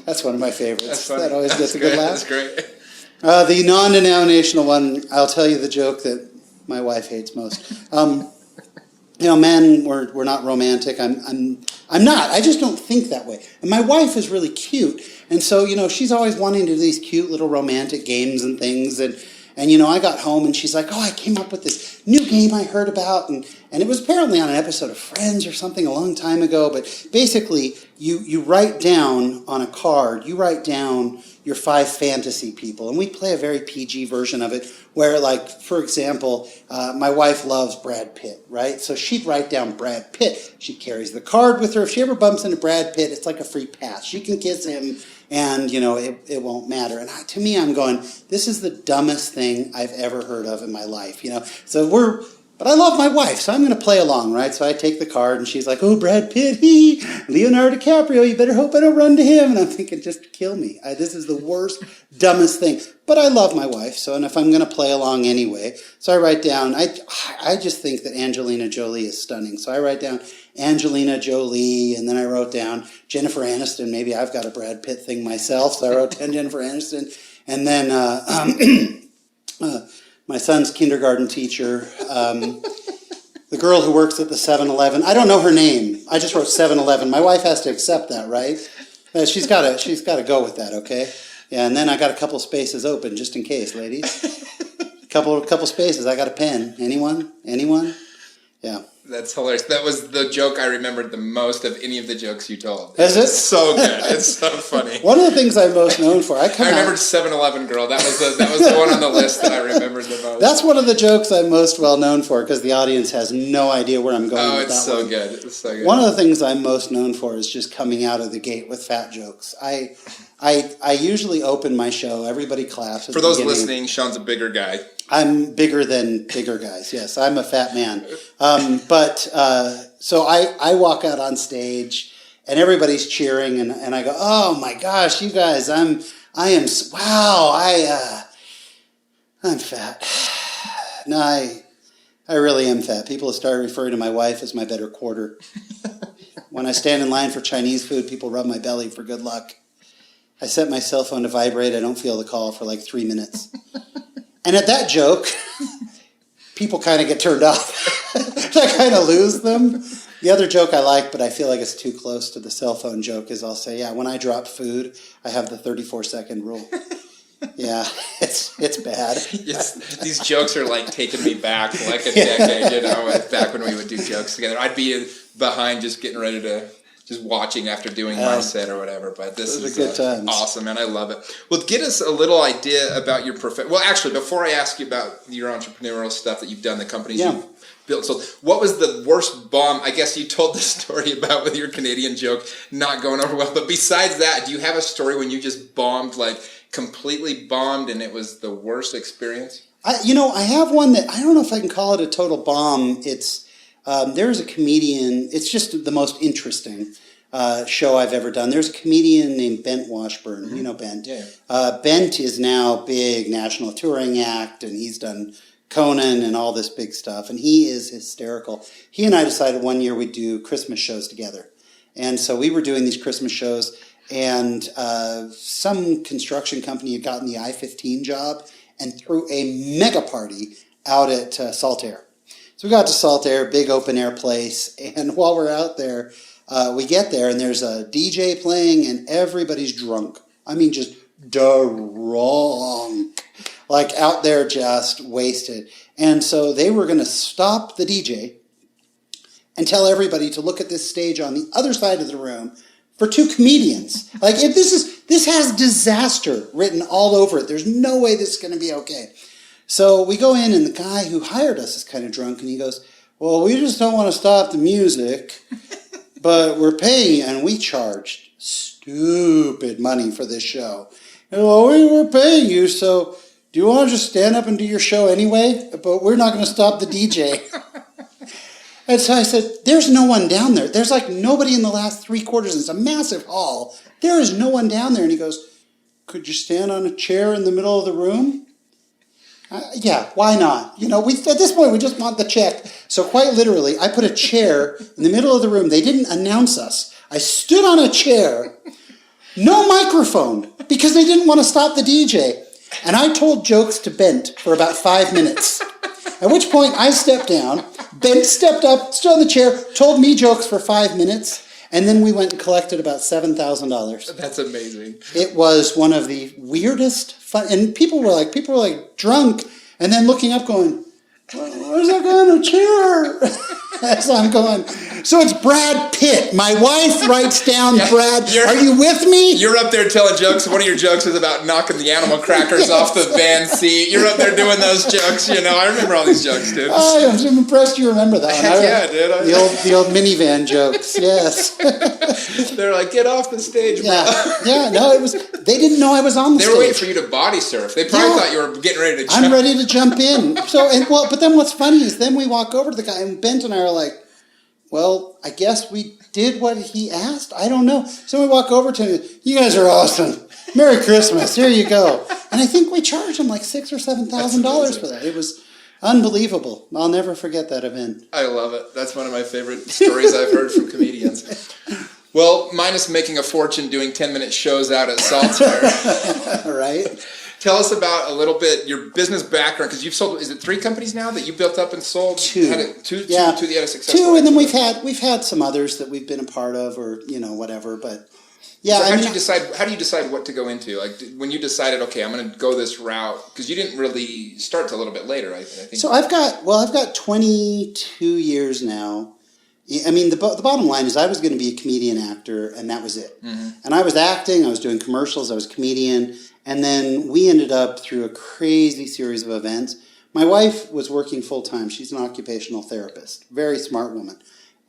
That's one of my favorites. That always gets a good laugh. That's great. The non-denominational one, I'll tell you the joke that my wife hates most. Men, we're not romantic. I'm not. I just don't think that way. And my wife is really cute. And so, she's always wanting to do these cute little romantic games and things. And I got home and she's like, I came up with this new game I heard about. And it was apparently on an episode of Friends or something a long time ago. But basically, you write down on a card, you write down your 5 fantasy people. And we play a very PG version of it where, like, for example, my wife loves Brad Pitt, right? So she'd write down Brad Pitt. She carries the card with her. If she ever bumps into Brad Pitt, it's like a free pass. She can kiss him and, it won't matter. And to me, I'm going, this is the dumbest thing I've ever heard of in my life, But I love my wife, so I'm going to play along, right? So I take the card, and she's like, Brad Pitt, Leonardo DiCaprio, you better hope I don't run to him. And I'm thinking, just kill me. This is the worst, dumbest thing. But I love my wife, and if I'm going to play along anyway, so I write down, I just think that Angelina Jolie is stunning. So I write down Angelina Jolie, and then I wrote down Jennifer Aniston. Maybe I've got a Brad Pitt thing myself, so I wrote down Jennifer Aniston. And then my son's kindergarten teacher, the girl who works at the 7-Eleven. I don't know her name. I just wrote 7-Eleven. My wife has to accept that, right? She's got to go with that, okay? Yeah, and then I got a couple spaces open just in case, ladies. Couple spaces. I got a pen. Anyone? Yeah. That's hilarious. That was the joke I remembered the most of any of the jokes you told. Is it? It's so good. It's so funny. One of the things I'm most known for, I remembered 7-Eleven girl. That was the one on the list that I remembered the most. That's one of the jokes I'm most well known for because the audience has no idea where I'm going with that so one. Good. It's so good. One of the things I'm most known for is just coming out of the gate with fat jokes. I usually open my show. Everybody claps. For those listening, Shawn's a bigger guy. I'm bigger than bigger guys. Yes, I'm a fat man. So I walk out on stage and everybody's cheering and I go, oh my gosh, you guys, I'm fat. No, I really am fat. People have started referring to my wife as my better quarter. When I stand in line for Chinese food, people rub my belly for good luck. I set my cell phone to vibrate. I don't feel the call for like 3 minutes. And at that joke, people kind of get turned off. I kind of lose them. The other joke I like, but I feel like it's too close to the cell phone joke, is I'll say, when I drop food, I have the 34-second rule. Yeah, it's bad. These jokes are like taking me back like a decade, back when we would do jokes together. I'd be behind just getting ready to just watching after doing my set or whatever. But this is good times. Awesome, man. I love it. Well, get us a little idea about your profession. Well, actually, before I ask you about your entrepreneurial stuff that you've done, the companies you've built. So what was the worst bomb? I guess you told the story about with your Canadian joke not going over well. But besides that, do you have a story when you just bombed, like completely bombed, and it was the worst experience? I have one that I don't know if I can call it a total bomb. It's there's a comedian. It's just the most interesting show I've ever done. There's a comedian named Bent Washburn. Mm-hmm. You know Bent. Yeah. Bent is now big national touring act, and he's done Conan and all this big stuff, and he is hysterical. He and I decided one year we'd do Christmas shows together, and so we were doing these Christmas shows, and some construction company had gotten the I-15 job and threw a mega party out at Saltaire. So we got to Saltaire, big open air place, and while we're out there, we get there, and there's a DJ playing, and everybody's drunk. I mean, just drunk. Like out there just wasted. And so they were going to stop the DJ and tell everybody to look at this stage on the other side of the room for two comedians. Like this has disaster written all over it. There's no way this is going to be okay. So we go in, and the guy who hired us is kind of drunk, and he goes, well, we just don't want to stop the music, but we're paying you, and we charged stupid money for this show. And, well, we were paying you, so do you want to just stand up and do your show anyway? But we're not going to stop the DJ. And so I said, there's no one down there. There's like nobody in the last 3 quarters. It's a massive hall. There is no one down there. And he goes, could you stand on a chair in the middle of the room? Yeah, why not? At this point, we just want the check. So quite literally, I put a chair in the middle of the room. They didn't announce us. I stood on a chair, no microphone, because they didn't want to stop the DJ. And I told jokes to Bent for about 5 minutes. At which point I stepped down. Bent stepped up, stood on the chair, told me jokes for 5 minutes, and then we went and collected about $7,000. That's amazing. It was one of the weirdest fun, and people were like drunk, and then looking up going, where's that guy in a chair? So I'm going, so it's Brad Pitt. My wife writes down, Brad, are you with me? You're up there telling jokes. One of your jokes is about knocking the animal crackers off the van seat. You're up there doing those jokes, I remember all these jokes, dude. Oh, I'm impressed you remember that one. Yeah, dude. The old minivan jokes, yes. They're like, get off the stage, bro. No, they didn't know I was on the stage. They were waiting for you to body surf. They probably thought you were getting ready to jump. I'm ready to jump in. But then what's funny is then we walk over to the guy, and Bent and I are like, well, I guess we did what he asked. I don't know. So we walk over to him. You guys are awesome. Merry Christmas. Here you go. And I think we charged him like $6,000 or $7,000 for that. It was unbelievable. I'll never forget that event. I love it. That's one of my favorite stories I've heard from comedians. Well, minus making a fortune doing 10-minute shows out at Saltaire. Right. Tell us about a little bit your business background, because you've sold. Is it 3 companies now that you built up and sold? Two. Two that had a successful. 2, and then we've had some others that we've been a part of, or whatever. But yeah, so how do you decide what to go into? Like when you decided, okay, I'm going to go this route, because you didn't really start till a little bit later. I think. So I've got 22 years now. I mean, the bottom line is I was going to be a comedian actor, and that was it. Mm-hmm. And I was acting. I was doing commercials. I was a comedian. And then we ended up through a crazy series of events. My wife was working full-time. She's an occupational therapist, very smart woman.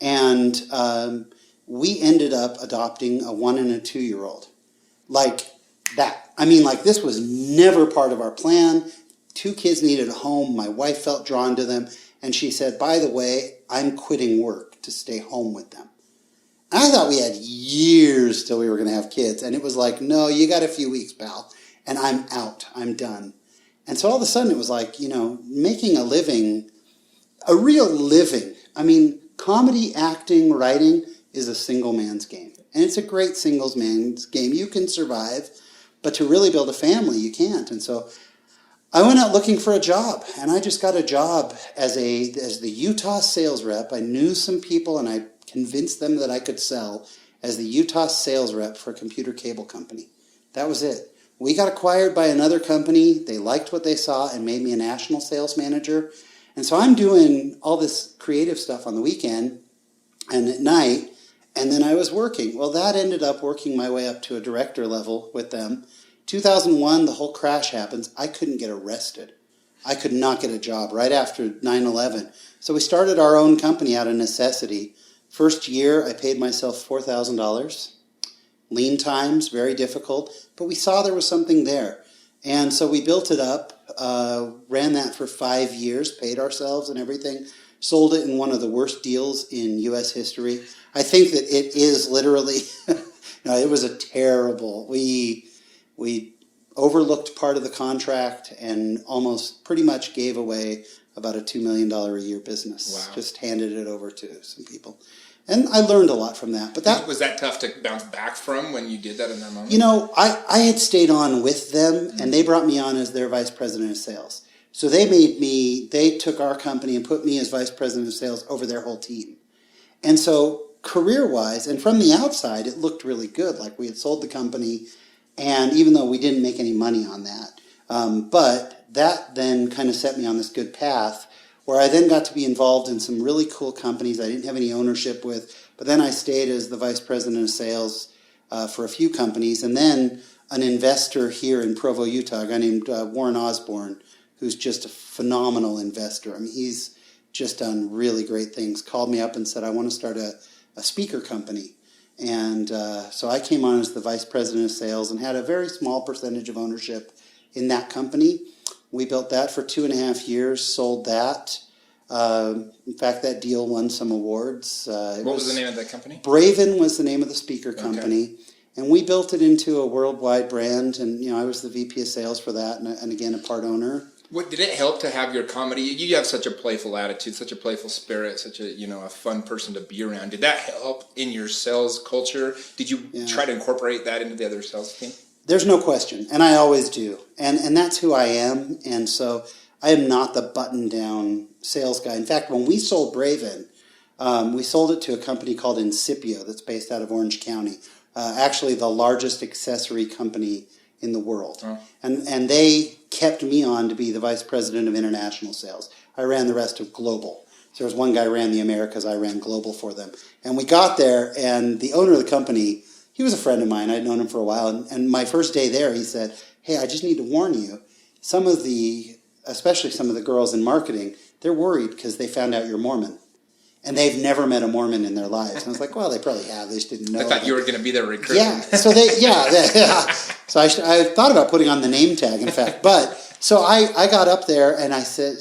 And we ended up adopting a 1 and a 2-year-old. Like that. I mean, like this was never part of our plan. 2 kids needed a home. My wife felt drawn to them. And she said, by the way, I'm quitting work to stay home with them. And I thought we had years till we were going to have kids. And it was like, no, you got a few weeks, pal. And I'm out. I'm done. And so all of a sudden it was like, making a living, a real living. I mean, comedy, acting, writing is a single man's game. And it's a great singles man's game. You can survive, but to really build a family, you can't. And so I went out looking for a job, and I just got a job as the Utah sales rep. I knew some people, and I convinced them that I could sell as the Utah sales rep for a computer cable company. That was it. We got acquired by another company. They liked what they saw and made me a national sales manager. And so I'm doing all this creative stuff on the weekend and at night, And then I was working. Well, that ended up working my way up to a director level with them. 2001, the whole crash happens. I couldn't get arrested. I could not get a job right after 9/11. So we started our own company out of necessity. First year, I paid myself $4,000. Lean times, very difficult, but we saw there was something there. And so we built it up, ran that for 5 years, paid ourselves and everything, sold it in one of the worst deals in U.S. history. I think that it is literally, no, it was a terrible, we overlooked part of the contract and almost pretty much gave away about a $2 million a year business. Wow. Just handed it over to some people. And I learned a lot from that. But that was that tough to bounce back from when you did that in that moment? You know, I had stayed on with them, and they brought me on as their vice president of sales. So they took our company and put me as vice president of sales over their whole team. And so career-wise, and from the outside, it looked really good. Like we had sold the company, and even though we didn't make any money on that, but that then kind of set me on this good path where I then got to be involved in some really cool companies I didn't have any ownership with, but then I stayed as the vice president of sales for a few companies, and then an investor here in Provo, Utah, a guy named Warren Osborne, who's just a phenomenal investor. I mean, he's just done really great things, called me up and said, I want to start a speaker company. And so I came on as the vice president of sales and had a very small percentage of ownership in that company. We built that for 2.5 years, sold that. In fact, that deal won some awards. What was the name of that company? Braven was the name of the speaker company. Okay. And we built it into a worldwide brand. And, you know, I was the VP of sales for that and again, a part owner. What, did it help to have your comedy? You have such a playful attitude, such a playful spirit, such a, a fun person to be around. Did that help in your sales culture? Did you try to incorporate that into the other sales team? There's no question, and I always do. And that's who I am, and so I am not the button-down sales guy. In fact, when we sold Braven, we sold it to a company called Incipio that's based out of Orange County, actually the largest accessory company in the world. Oh. And they kept me on to be the vice president of international sales. I ran the rest of global. So there was one guy who ran the Americas, I ran global for them. And we got there, and the owner of the company, he was a friend of mine. I'd known him for a while. And my first day there, he said, hey, I just need to warn you, especially some of the girls in marketing, they're worried because they found out you're Mormon. And they've never met a Mormon in their lives. And I was like, well, they probably have. They just didn't know. I thought you were going to be their recruiter. Yeah. So So I thought about putting on the name tag, in fact. But so I got up there and I said,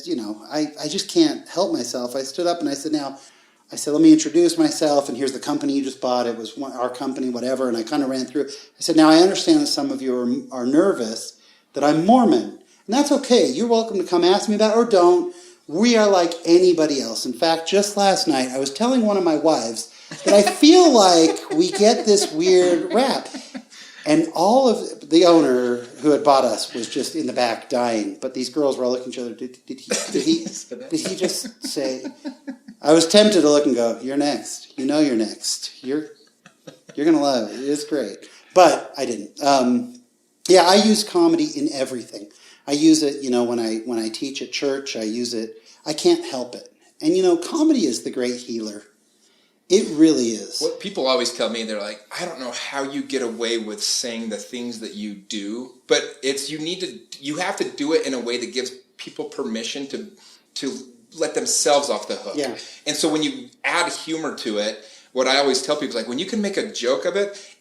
I just can't help myself. I stood up and I said, let me introduce myself. And here's the company you just bought. It was our company, whatever. And I kind of ran through. I said, now I understand that some of you are nervous that I'm Mormon. And that's okay. You're welcome to come ask me about it or don't. We are like anybody else. In fact, just last night, I was telling one of my wives that I feel like we get this weird rap. And all of the owner who had bought us was just in the back dying. But these girls were all looking at each other. Did he just say... I was tempted to look and go, you're next. You know you're next. You're going to love it. It's great. But I didn't. I use comedy in everything. I use it, when I teach at church, I use it. I can't help it. And, comedy is the great healer. It really is. What people always tell me, they're like, I don't know how you get away with saying the things that you do, but you have to do it in a way that gives people permission to let themselves off the hook. Yeah. And so when you add humor to it, what I always tell people is like, when you can make a joke of it,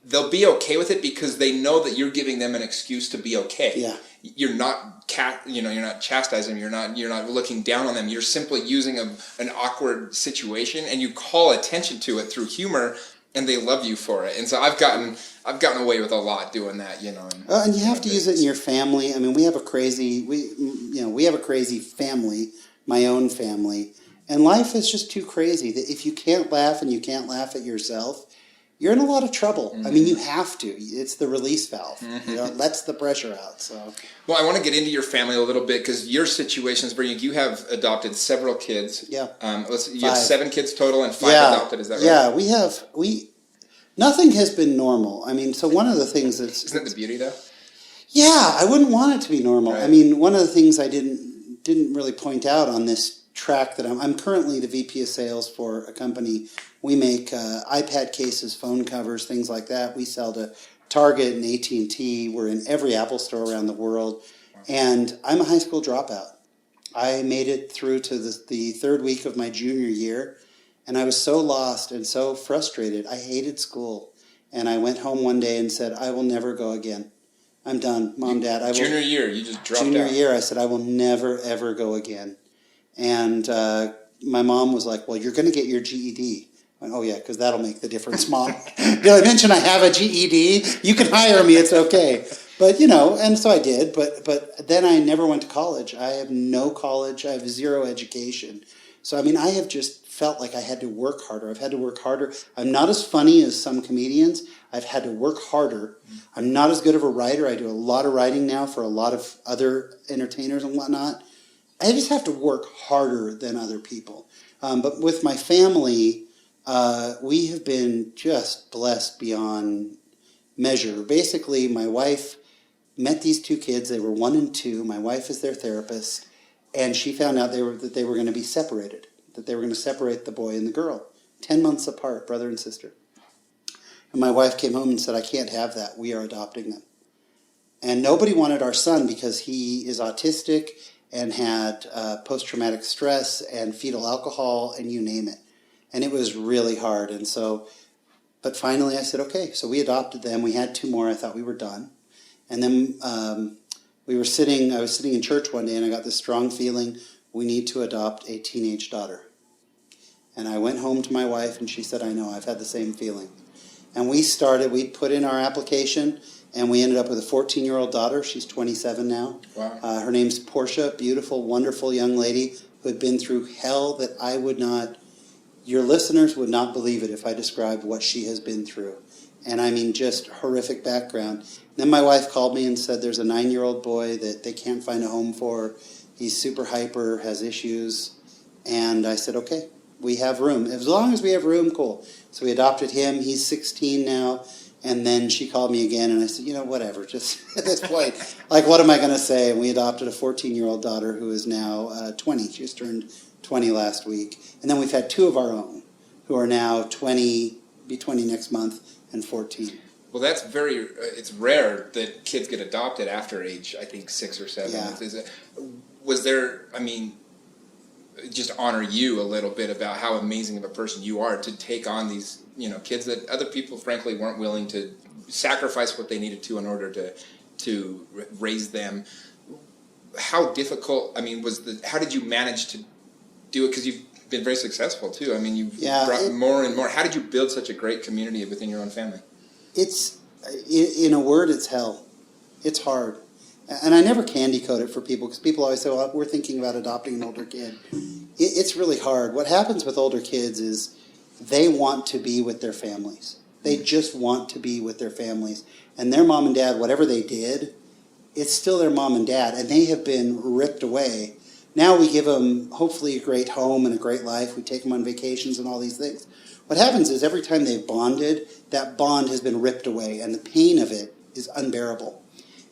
they'll be okay with it because they know that you're giving them an excuse to be okay. Yeah. You're not you're not chastising them, you're not looking down on them. You're simply using an awkward situation and you call attention to it through humor and they love you for it. And so I've gotten away with a lot doing that, and you have to use it in your family. I mean, we have a crazy family, my own family, and life is just too crazy that if you can't laugh and you can't laugh at yourself, you're in a lot of trouble. Mm-hmm. I mean, you have to. It's the release valve. Mm-hmm. It lets the pressure out. So, well, I want to get into your family a little bit because your situation is brilliant. You have adopted several kids. Yeah. You have 7 kids total and 5 adopted. Is that right? Yeah, nothing has been normal. I mean, so one of the things that's... Isn't that the beauty, though? Yeah, I wouldn't want it to be normal. Right. I mean, one of the things I didn't really point out on this track that I'm currently the VP of sales for a company. We make iPad cases, phone covers, things like that. We sell to Target and AT&T. We're in every Apple store around the world. And I'm a high school dropout. I made it through to the third week of my junior year, and I was so lost and so frustrated. I hated school. And I went home one day and said, I will never go again. I'm done. Mom, Dad, I will. Junior year, you just dropped out. Junior year, I said, I will never, ever go again. And my mom was like, well, you're going to get your GED. I went, oh, yeah, because that'll make the difference, Mom. Did I mention I have a GED? You can hire me. It's okay. But, and so I did. But then I never went to college. I have no college. I have zero education. So, I have just felt like I had to work harder. I've had to work harder. I'm not as funny as some comedians. I've had to work harder. I'm not as good of a writer. I do a lot of writing now for a lot of other entertainers and whatnot. I just have to work harder than other people. But with my family, we have been just blessed beyond measure. Basically, my wife met these two kids. They were 1 and 2. My wife is their therapist. And she found out that they were going to be separated, that they were going to separate the boy and the girl, 10 months apart, brother and sister. And my wife came home and said, I can't have that. We are adopting them. And nobody wanted our son because he is autistic and had post-traumatic stress and fetal alcohol and you name it. And it was really hard. And so, but finally I said, okay. So we adopted them. We had 2 more. I thought we were done. And then I was sitting in church one day and I got this strong feeling, we need to adopt a teenage daughter. And I went home to my wife and she said, I know, I've had the same feeling. And we put in our application and we ended up with a 14-year-old daughter. She's 27 now. Wow. Her name's Portia, beautiful, wonderful young lady who had been through hell that I would not, your listeners would not believe it if I described what she has been through. And just horrific background. Then my wife called me and said there's a 9-year-old boy that they can't find a home for. He's super hyper, has issues. And I said, okay, we have room. As long as we have room, cool. So we adopted him. He's 16 now. And then she called me again, and I said, whatever, just at this point, what am I going to say? And we adopted a 14-year-old daughter who is now 20. She just turned 20 last week. And then we've had 2 of our own who are now 20, be 20 next month, and 14. Well, that's it's rare that kids get adopted after age, I think, 6 or 7. Yeah. Was there, just honor you a little bit about how amazing of a person you are to take on these, kids that other people, frankly, weren't willing to sacrifice what they needed to in order to raise them. How difficult, how did you manage to do it? Because you've been very successful, too. You've brought more and more. How did you build such a great community within your own family? It's, in a word, it's hell. It's hard. And I never candy coat it for people because people always say, well, we're thinking about adopting an older kid. It's really hard. What happens with older kids is they want to be with their families. They just want to be with their families. And their mom and dad, whatever they did, it's still their mom and dad. And they have been ripped away. Now we give them, hopefully, a great home and a great life. We take them on vacations and all these things. What happens is every time they've bonded, that bond has been ripped away. And the pain of it is unbearable.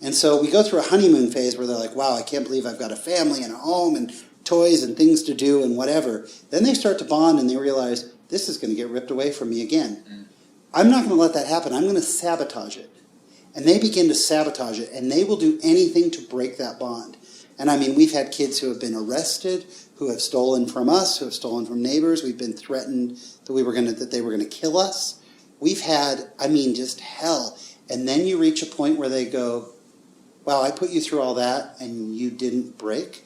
And so we go through a honeymoon phase where they're like, wow, I can't believe I've got a family and a home and toys and things to do and whatever. Then they start to bond and they realize, this is going to get ripped away from me again. I'm not going to let that happen. I'm going to sabotage it. And they begin to sabotage it, and they will do anything to break that bond. And we've had kids who have been arrested, who have stolen from us, who have stolen from neighbors. We've been threatened that they were going to kill us. We've had, just hell. And then you reach a point where they go, wow, I put you through all that and you didn't break.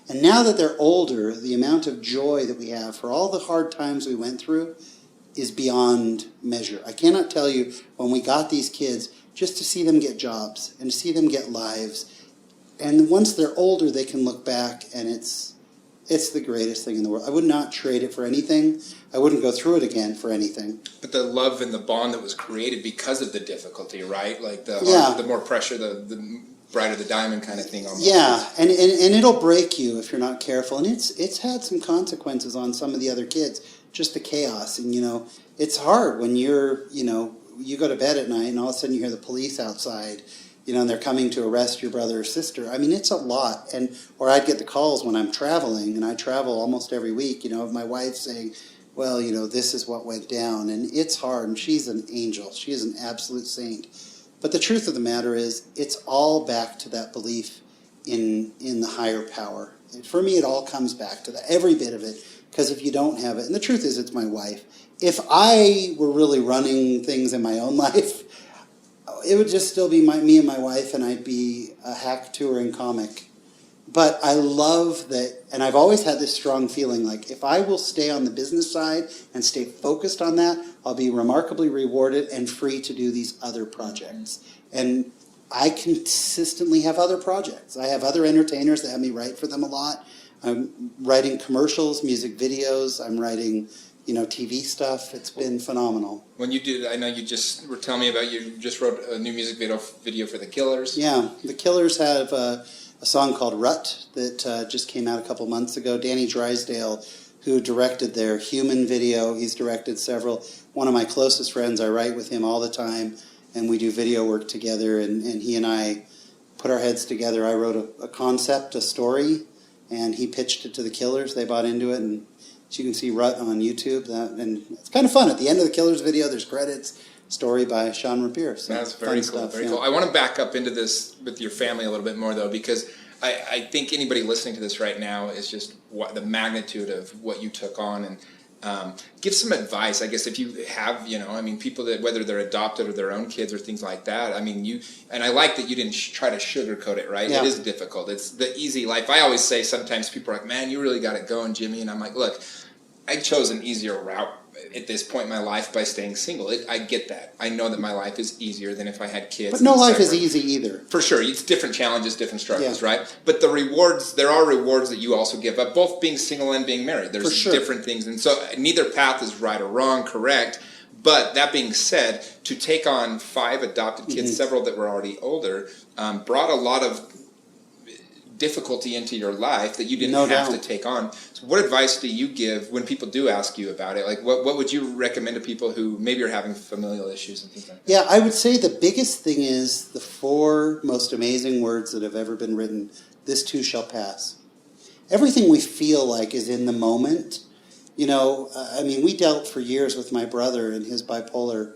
And now that they're older, the amount of joy that we have for all the hard times we went through is beyond measure. I cannot tell you when we got these kids, just to see them get jobs and to see them get lives. And once they're older, they can look back and it's the greatest thing in the world. I would not trade it for anything. I wouldn't go through it again for anything. But the love and the bond that was created because of the difficulty, right? Like the more pressure, the brighter the diamond kind of thing. Almost. Yeah, and it'll break you if you're not careful. And it's had some consequences on some of the other kids, just the chaos. And, it's hard when you go to bed at night and all of a sudden you hear the police outside, and they're coming to arrest your brother or sister. I mean, it's a lot. Or I'd get the calls when I'm traveling, and I travel almost every week, of my wife saying, well, this is what went down. And it's hard, and she's an angel. She is an absolute saint. But the truth of the matter is, it's all back to that belief in the higher power. And for me, it all comes back to that, every bit of it, because if you don't have it, and the truth is, it's my wife. If I were really running things in my own life, it would just still be me and my wife, and I'd be a hack touring comic. But I love that, and I've always had this strong feeling like if I will stay on the business side and stay focused on that, I'll be remarkably rewarded and free to do these other projects. And I consistently have other projects. I have other entertainers that have me write for them a lot. I'm writing commercials, music videos. I'm writing, TV stuff. It's been phenomenal. When you did, I know you just were telling me about you just wrote a new music video for the Killers. Yeah, the Killers have a song called Rut that just came out a couple months ago. Danny Drysdale, who directed their Human video, he's directed several. One of my closest friends, I write with him all the time, and we do video work together, and he and I put our heads together. I wrote a concept, a story, and he pitched it to the Killers. They bought into it, and you can see Rut on YouTube. And it's kind of fun. At the end of the Killers video, there's credits. Story by Shawn Rapier. So that's very cool. Very cool. I want to back up into this with your family a little bit more, though, because I think anybody listening to this right now is just the magnitude of what you took on, and give some advice. I guess if you have, people that whether they're adopted or their own kids or things like that. And I like that you didn't try to sugarcoat it. Right? Yeah. It is difficult. It's the easy life. I always say sometimes people are like, "Man, you really got it going, Jimmy," and I'm like, "Look, I chose an easier route at this point in my life by staying single. I get that. I know that my life is easier than if I had kids. But no life is easy either. For sure. It's different challenges, different struggles, right? But there are rewards that you also give up, both being single and being married. There's different things. And so neither path is right or wrong, correct? But that being said, to take on 5 adopted kids, several that were already older, brought a lot of difficulty into your life that you didn't have to take on. So what advice do you give when people do ask you about it? Like what would you recommend to people who maybe are having familial issues and things like that? Yeah, I would say the biggest thing is the 4 most amazing words that have ever been written. This too shall pass. Everything we feel like is in the moment. We dealt for years with my brother and his bipolar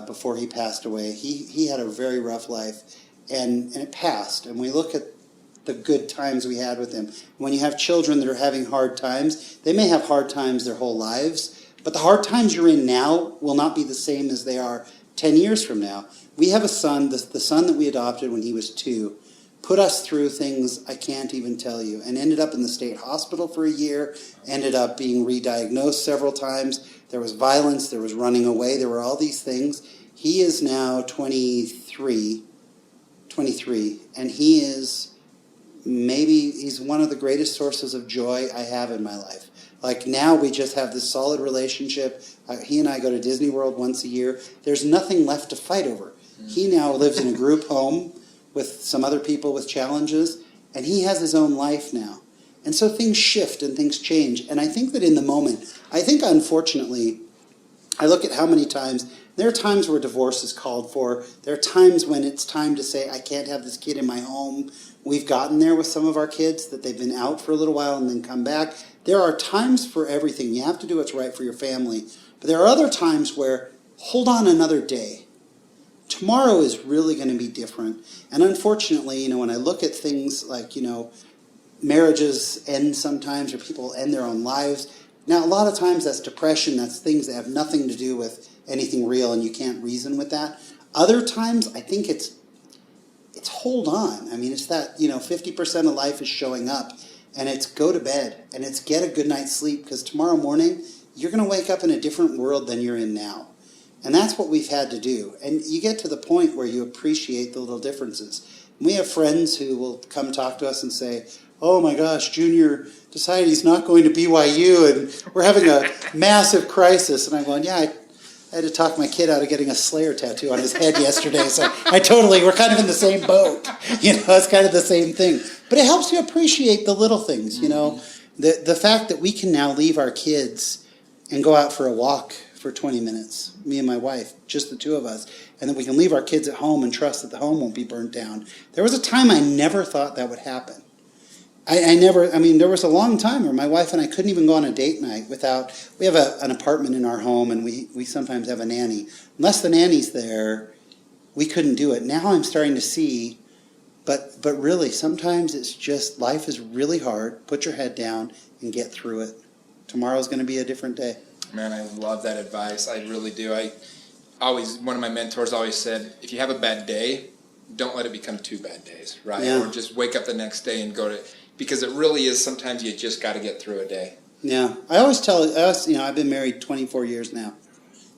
before he passed away. He had a very rough life, and it passed. And we look at the good times we had with him. When you have children that are having hard times, they may have hard times their whole lives, but the hard times you're in now will not be the same as they are 10 years from now. We have a son, the son that we adopted when he was 2, put us through things I can't even tell you, and ended up in the state hospital for a year, ended up being re-diagnosed several times. There was violence, there was running away, there were all these things. He is now 23, and he's one of the greatest sources of joy I have in my life. Like now we just have this solid relationship. He and I go to Disney World once a year. There's nothing left to fight over. He now lives in a group home with some other people with challenges, and he has his own life now. And so things shift and things change. And I think that in the moment, unfortunately, I look at how many times, there are times where divorce is called for. There are times when it's time to say, I can't have this kid in my home. We've gotten there with some of our kids, that they've been out for a little while and then come back. There are times for everything. You have to do what's right for your family. But there are other times where, hold on another day. Tomorrow is really going to be different. And unfortunately, when I look at things like, marriages end sometimes, or people end their own lives. Now, a lot of times that's depression. That's things that have nothing to do with anything real, and you can't reason with that. Other times, I think it's hold on. It's that, 50% of life is showing up, and it's go to bed, and it's get a good night's sleep, because tomorrow morning, you're going to wake up in a different world than you're in now. And that's what we've had to do. And you get to the point where you appreciate the little differences. We have friends who will come talk to us and say, oh my gosh, Junior decided he's not going to BYU, and we're having a massive crisis. And I'm going, yeah, I had to talk my kid out of getting a Slayer tattoo on his head yesterday. So we're kind of in the same boat. It's kind of the same thing. But it helps you appreciate the little things, The fact that we can now leave our kids and go out for a walk for 20 minutes, me and my wife, just the two of us, and that we can leave our kids at home and trust that the home won't be burnt down. There was a time I never thought that would happen. There was a long time where my wife and I couldn't even go on a date night without, we have an apartment in our home, and we sometimes have a nanny. Unless the nanny's there, we couldn't do it. Now I'm starting to see, but really, sometimes it's just, life is really hard. Put your head down and get through it. Tomorrow's going to be a different day. Man, I love that advice. I really do. One of my mentors always said, if you have a bad day, don't let it become 2 bad days, right? Yeah. Or just wake up the next day and go to, because it really is, sometimes you just got to get through a day. Yeah. I always tell, I've been married 24 years now.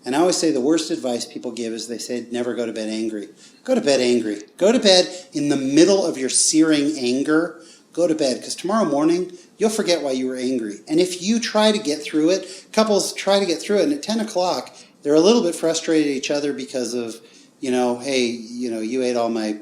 And I always say the worst advice people give is they say, never go to bed angry. Go to bed angry. Go to bed in the middle of your searing anger. Go to bed, because tomorrow morning, you'll forget why you were angry. And if you try to get through it, couples try to get through it, and at 10 o'clock, they're a little bit frustrated at each other because of, hey, you ate all my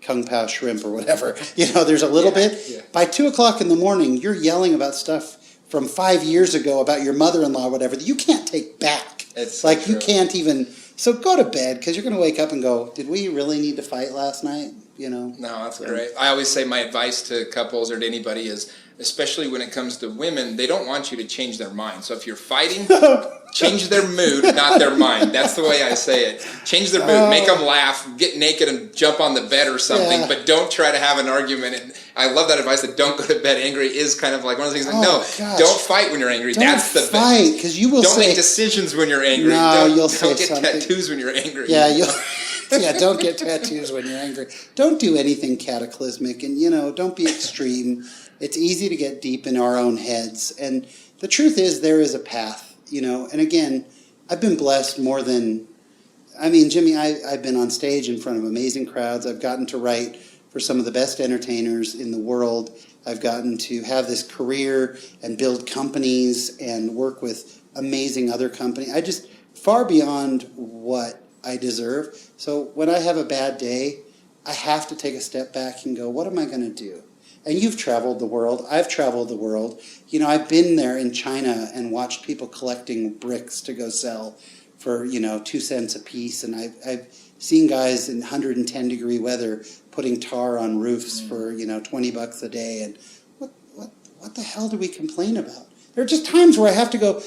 kung pao shrimp or whatever. There's a little bit. Yeah. By 2 o'clock in the morning, you're yelling about stuff from 5 years ago about your mother-in-law or whatever that you can't take back. It's like so you can't even. So go to bed, because you're going to wake up and go, did we really need to fight last night? No, that's great. I always say my advice to couples or to anybody is, especially when it comes to women, they don't want you to change their mind. So if you're fighting, change their mood, not their mind. That's the way I say it. Change their mood, make them laugh, get naked and jump on the bed or something, but don't try to have an argument. And I love that advice that don't go to bed angry is kind of like one of the things. Don't fight when you're angry. That's the fight, because you will don't make decisions when you're angry. No, don't you'll say get something. tattoos when you're angry. Yeah, don't get tattoos when you're angry. Don't do anything cataclysmic, and don't be extreme. It's easy to get deep in our own heads, and the truth is there is a path, And again, I've been blessed more than, Jimmy, I've been on stage in front of amazing crowds. I've gotten to write for some of the best entertainers in the world. I've gotten to have this career and build companies and work with amazing other companies. I just far beyond what I deserve. So when I have a bad day, I have to take a step back and go, what am I going to do? And you've traveled the world. I've traveled the world. I've been there in China and watched people collecting bricks to go sell for, 2 cents a piece. And I've seen guys in 110-degree weather putting tar on roofs for, $20 a day. And what the hell do we complain about? There are just times where I have to go,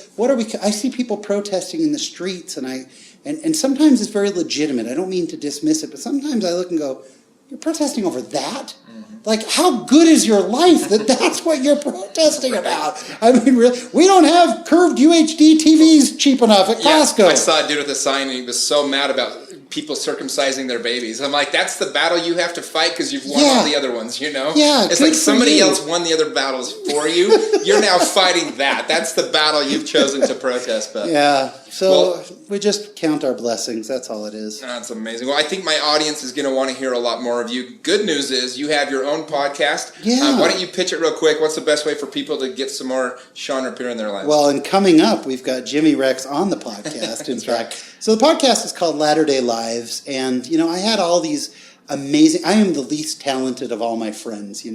I see people protesting in the streets, and sometimes it's very legitimate. I don't mean to dismiss it, but sometimes I look and go, you're protesting over that? Mm-hmm. Like, how good is your life that that's what you're protesting about? Really, we don't have curved UHD TVs cheap enough at Costco. I saw a dude with a sign, and he was so mad about people circumcising their babies. I'm like, that's the battle you have to fight because you've won all the other ones, Yeah, it's like somebody else won the other battles for you. You're now fighting that. That's the battle you've chosen to protest about. Yeah, so we just count our blessings. That's all it is. That's amazing. Well, I think my audience is going to want to hear a lot more of you. Good news is you have your own podcast. Yeah. Why don't you pitch it real quick? What's the best way for people to get some more Shawn Rapier in their lives? Well, and coming up, we've got Jimmy Rex on the podcast, in fact. So the podcast is called Latter-day Lives, and, I had all these amazing. I am the least talented of all my friends. We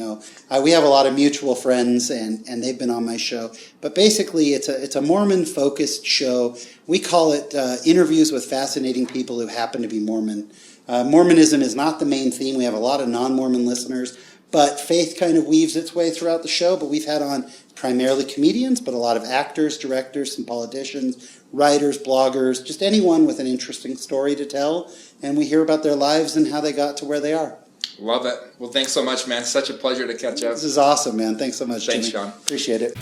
have a lot of mutual friends, and they've been on my show. But basically, it's a Mormon focused show. We call it interviews with fascinating people who happen to be Mormon. Mormonism is not the main theme. We have a lot of non-Mormon listeners, but faith kind of weaves its way throughout the show. But we've had on primarily comedians, but a lot of actors, directors, some politicians, writers, bloggers, just anyone with an interesting story to tell. And we hear about their lives and how they got to where they are. Love it. Well, thanks so much, man. Such a pleasure to catch up. This is awesome, man. Thanks so much, Thanks, Jimmy. Shawn. Appreciate it.